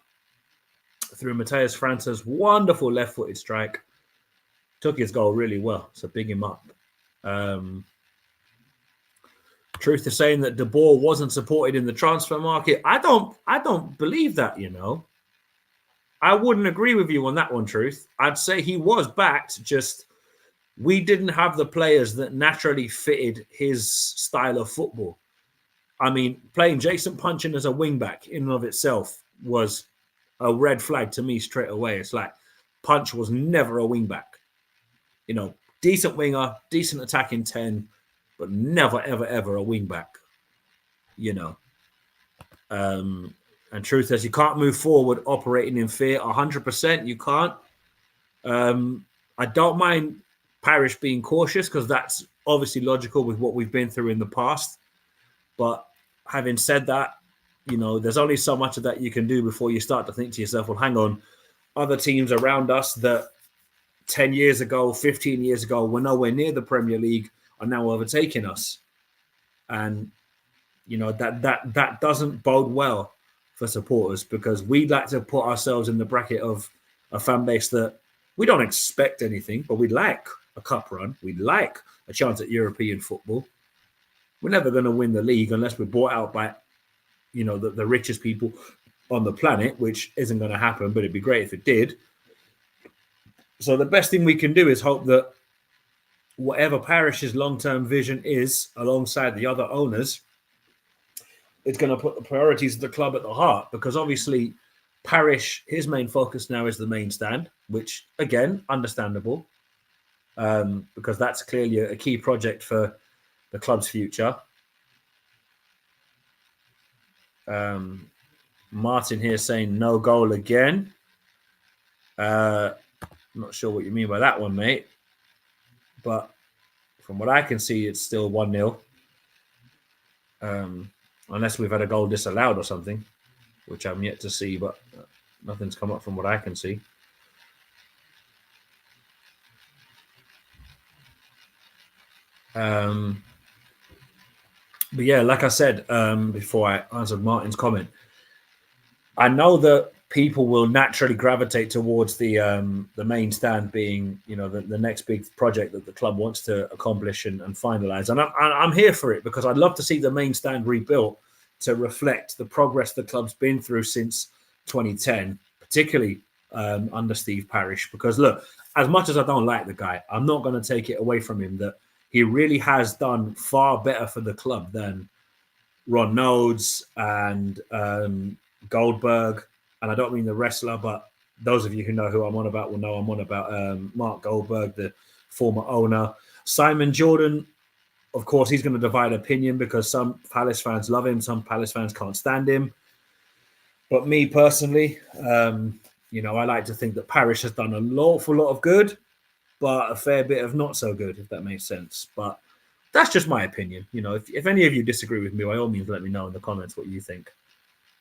through Mateus França's wonderful left-footed strike. Took his goal really well, so big him up. Truth is saying that De Boer wasn't supported in the transfer market. I don't believe that, you know. I wouldn't agree with you on that one, Truth. I'd say he was backed, just we didn't have the players that naturally fitted his style of football. I mean, playing Jason Puncheon as a wing-back in and of itself was a red flag to me straight away. It's like Punch was never a wing-back. You know, decent winger, decent attacking 10, but never, ever, ever a wing-back, you know. And truth is, you can't move forward operating in fear 100%. You can't. I don't mind Parish being cautious because that's obviously logical with what we've been through in the past. But having said that, you know, there's only so much of that you can do before you start to think to yourself, well, hang on, other teams around us that 10 years ago, 15 years ago were nowhere near the Premier League are now overtaking us. And, you know, that doesn't bode well for supporters because we'd like to put ourselves in the bracket of a fan base that we don't expect anything, but we'd like a cup run. We'd like a chance at European football. We're never going to win the league unless we're bought out by, you know, the richest people on the planet, which isn't going to happen, but it'd be great if it did. So the best thing we can do is hope that whatever Parish's long-term vision is, alongside the other owners, it's going to put the priorities of the club at the heart. Because obviously, Parish, his main focus now is the main stand, which, again, understandable, because that's clearly a key project for the club's future. Martin here saying no goal again. I'm not sure what you mean by that one, mate. But from what I can see, it's still 1-0. Unless we've had a goal disallowed or something, which I'm yet to see, but nothing's come up from what I can see. But yeah, like I said before I answered Martin's comment, I know that people will naturally gravitate towards the main stand being, you know, the next big project that the club wants to accomplish and finalize. And I'm here for it because I'd love to see the main stand rebuilt to reflect the progress the club's been through since 2010, particularly under Steve Parish. Because look, as much as I don't like the guy, I'm not going to take it away from him that he really has done far better for the club than Ron Nodes and Goldberg. And I don't mean the wrestler, but those of you who know who I'm on about will know I'm on about Mark Goldberg, the former owner. Simon Jordan, of course, he's going to divide opinion because some Palace fans love him, some Palace fans can't stand him. But me personally, you know, I like to think that Parish has done an awful lot of good, but a fair bit of not so good, if that makes sense. But that's just my opinion. You know, if any of you disagree with me, by all means, let me know in the comments what you think.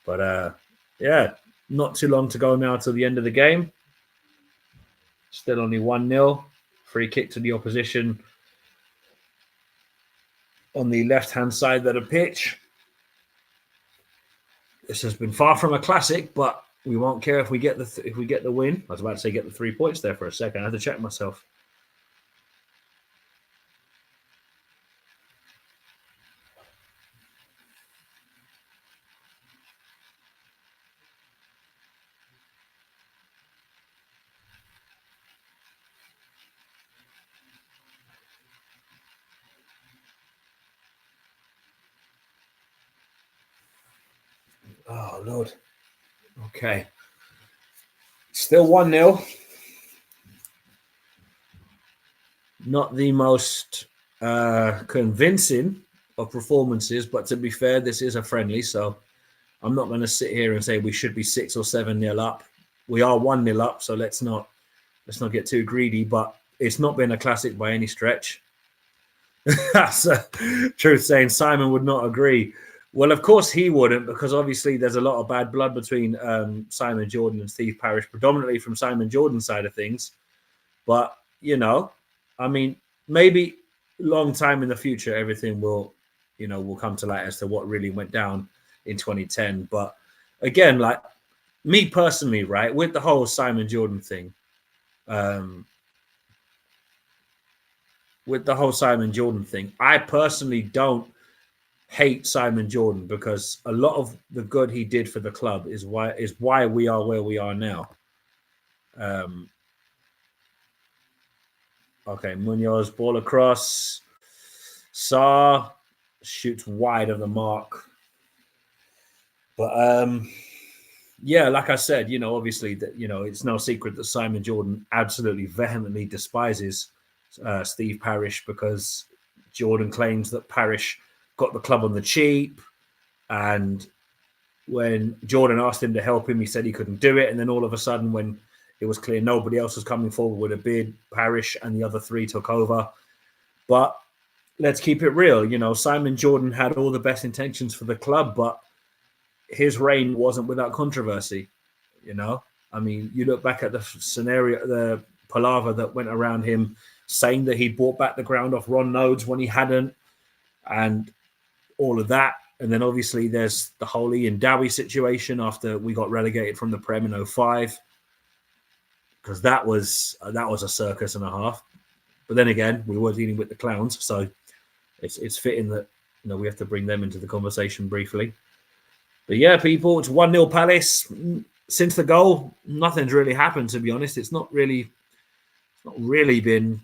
But yeah, not too long to go now till the end of the game. Still only 1-0. Free kick to the opposition on the left-hand side of the pitch. This has been far from a classic, but we won't care if we get the win. I was about to say get the 3 points there for a second. I had to check myself. Oh, Lord. Okay. Still 1-0. Not the most convincing of performances, but to be fair, this is a friendly, so I'm not going to sit here and say we should be 6 or 7-0 up. We are 1-0 up, so let's not get too greedy, but it's not been a classic by any stretch. That's a truth saying. Simon would not agree. Well, of course he wouldn't, because obviously there's a lot of bad blood between Simon Jordan and Steve Parish, predominantly from Simon Jordan's side of things. But, you know, I mean, maybe long time in the future, everything will come to light as to what really went down in 2010. But again, like me personally, right, with the whole Simon Jordan thing, I personally don't hate Simon Jordan, because a lot of the good he did for the club is why we are where we are now. Okay, Munoz, ball across. Sarr shoots wide of the mark. But yeah, like I said, obviously that it's no secret that Simon Jordan absolutely vehemently despises Steve Parish, because Jordan claims that Parish got the club on the cheap, and when Jordan asked him to help him, he said he couldn't do it. And then all of a sudden, when it was clear nobody else was coming forward with a bid, Parish and the other three took over. But let's keep it real. Simon Jordan had all the best intentions for the club, but his reign wasn't without controversy. I mean, you look back at the scenario, the palaver that went around him saying that he bought back the ground off Ron Nodes when he hadn't, and all of that. And then obviously there's the whole Ian Dowie situation after we got relegated from the Prem in 2005, because that was a circus and a half. But then again, we were dealing with the clowns, so it's fitting that we have to bring them into the conversation briefly. But yeah, people, it's 1-0 Palace. Since the goal, nothing's really happened, to be honest. It's not really been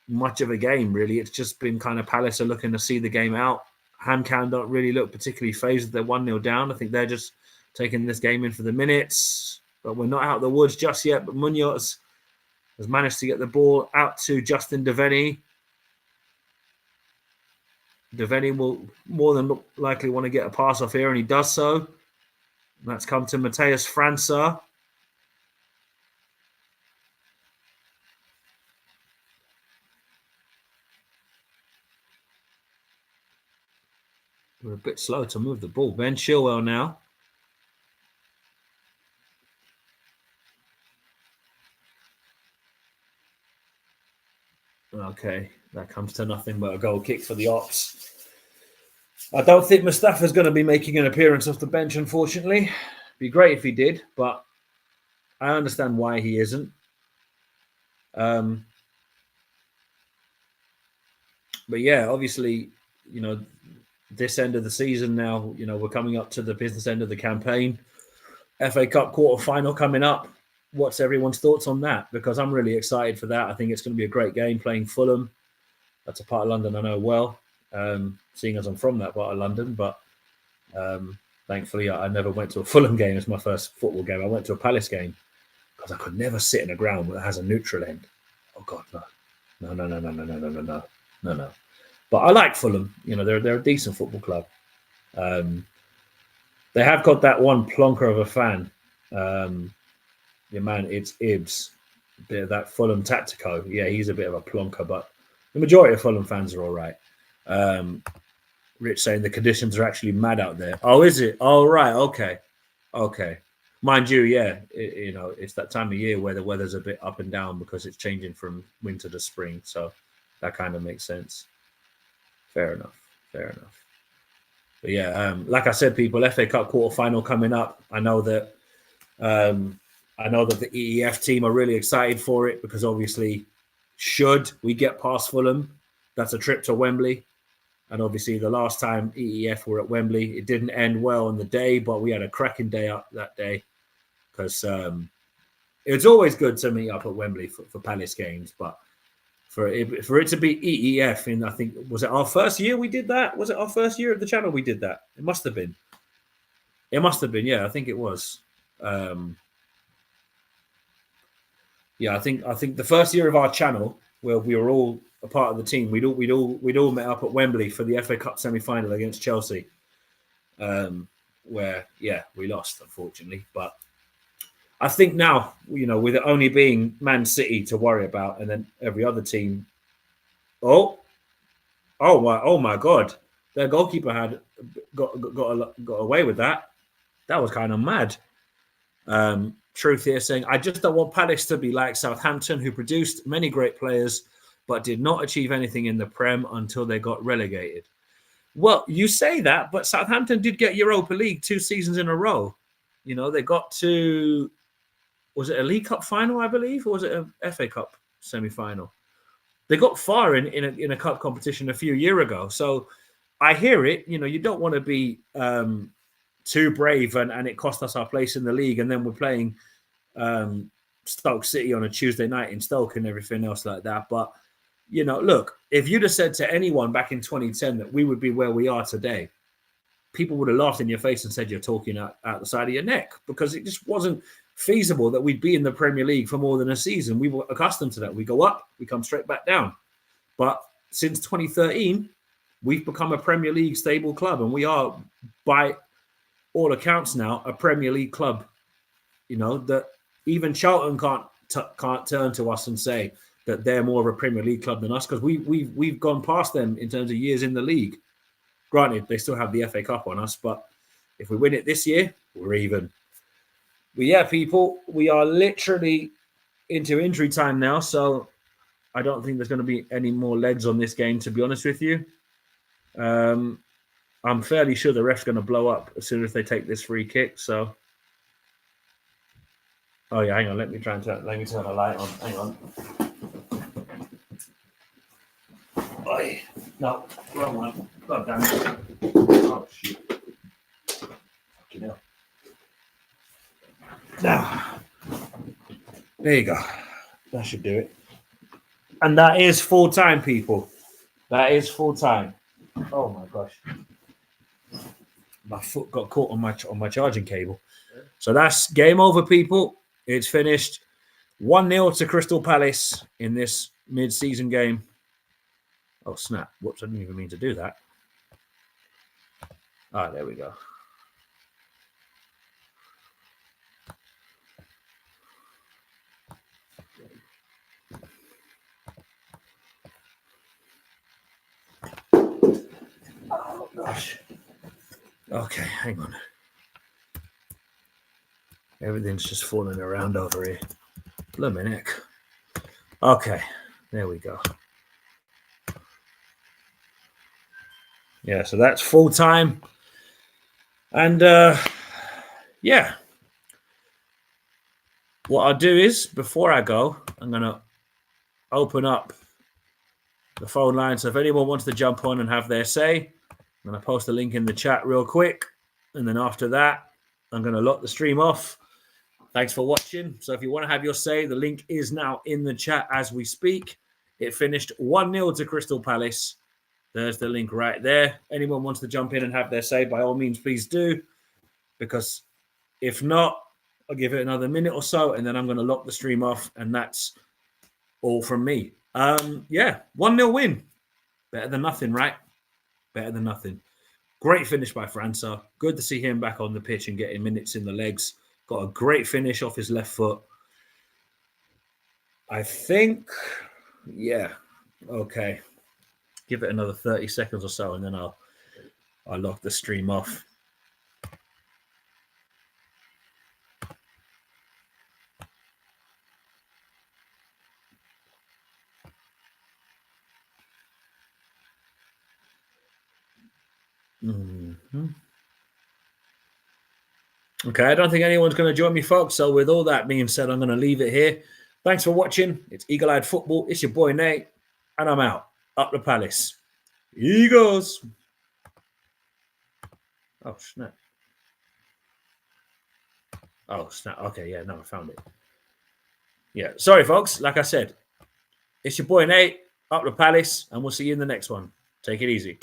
much of a game, really. It's just been kind of Palace are looking to see the game out. Hamarkameratene don't really look particularly phased. They're 1-0 down. I think they're just taking this game in for the minutes. But we're not out of the woods just yet. But Munoz has managed to get the ball out to Justin Devaney. Devaney will more than likely want to get a pass off here, and he does so. And that's come to Mateus França. We're a bit slow to move the ball. Ben Chilwell now. Okay, that comes to nothing but a goal kick for the Ops. I don't think Mustafa's going to be making an appearance off the bench, unfortunately. Be great if he did, but I understand why he isn't. But yeah, obviously, this end of the season now, we're coming up to the business end of the campaign. FA Cup quarter-final coming up. What's everyone's thoughts on that? Because I'm really excited for that. I think it's going to be a great game playing Fulham. That's a part of London I know well, seeing as I'm from that part of London. But thankfully, I never went to a Fulham game as my first football game. I went to a Palace game because I could never sit in a ground that has a neutral end. Oh, God, no. No. But I like Fulham. They're a decent football club. They have got that one plonker of a fan. It's Ibs. A bit of that Fulham tactico. Yeah, he's a bit of a plonker, but the majority of Fulham fans are all right. Rich saying the conditions are actually mad out there. Oh, is it? Oh, right. Okay. Mind you, yeah, it's that time of year where the weather's a bit up and down because it's changing from winter to spring. So that kind of makes sense. Fair enough. But yeah, like I said, people, FA Cup quarter-final coming up. I know that the EEF team are really excited for it because obviously, should we get past Fulham, that's a trip to Wembley. And obviously, the last time EEF were at Wembley, it didn't end well on the day, but we had a cracking day up that day because it's always good to meet up at Wembley for Palace games. But for it to be EEF in, I think, was it our first year we did that? Was it our first year of the channel we did that? It must have been. Yeah, I think it was. Yeah, I think the first year of our channel, where we were all a part of the team, we'd all met up at Wembley for the FA Cup semi-final against Chelsea, where we lost, unfortunately. But I think now, with it only being Man City to worry about, and then every other team. Oh my God! Their goalkeeper had got away with that. That was kind of mad. Truth here saying, I just don't want Palace to be like Southampton, who produced many great players but did not achieve anything in the Prem until they got relegated. Well, you say that, but Southampton did get Europa League 2 seasons in a row. They got to, was it a League Cup final, I believe, or was it a FA Cup semi-final? They got far in a cup competition a few years ago. So I hear it. You don't want to be too brave, and it cost us our place in the league, and then we're playing Stoke City on a Tuesday night in Stoke and everything else like that. But look, if you'd have said to anyone back in 2010 that we would be where we are today, people would have laughed in your face and said you're talking out the side of your neck, because it just wasn't feasible that we'd be in the Premier League for more than a season. We were accustomed to that. We go up, we come straight back down. But since 2013, we've become a Premier League stable club, and we are, by all accounts now, a Premier League club. That even Charlton can't turn to us and say that they're more of a Premier League club than us, because we've gone past them in terms of years in the league. Granted, they still have the FA Cup on us, but if we win it this year, we're even. But yeah, people, we are literally into injury time now, so I don't think there's going to be any more legs on this game, to be honest with you. I'm fairly sure the ref's going to blow up as soon as they take this free kick. So, oh yeah, hang on. Let me turn the light on. Hang on. Oh, no, wrong one. God damn it. Oh shoot. Fucking hell. Now, there you go. That should do it. And that is full time, people. That is full time. Oh my gosh. My foot got caught on my charging cable. So that's game over, people. It's finished. 1-0 to Crystal Palace in this mid-season game. Oh, snap. Whoops, I didn't even mean to do that. Ah, there we go. Oh, gosh. Okay, hang on. Everything's just falling around over here. Blimmin' heck. Okay, there we go. Yeah, so that's full time. And yeah. What I'll do is, before I go, I'm going to open up the phone line. So if anyone wants to jump on and have their say, I'm going to post a link in the chat real quick. And then after that, I'm going to lock the stream off. Thanks for watching. So if you want to have your say, the link is now in the chat as we speak. It finished 1-0 to Crystal Palace. There's the link right there. Anyone wants to jump in and have their say, by all means, please do. Because if not, I'll give it another minute or so, and then I'm going to lock the stream off, and that's all from me. Yeah, 1-0 win. Better than nothing, right? Better than nothing. Great finish by França. Good to see him back on the pitch and getting minutes in the legs. Got a great finish off his left foot. I think, yeah, okay. Give it another 30 seconds or so, and then I'll lock the stream off. Mm-hmm. Okay, I don't think anyone's going to join me, folks. So with all that being said, I'm going to leave it here. Thanks for watching. It's Eagle-Eyed Football. It's your boy, Nate. And I'm out. Up the Palace. Eagles. Oh, snap. Oh, snap. Okay, yeah, no, I found it. Yeah, sorry, folks. Like I said, it's your boy, Nate. Up the Palace. And we'll see you in the next one. Take it easy.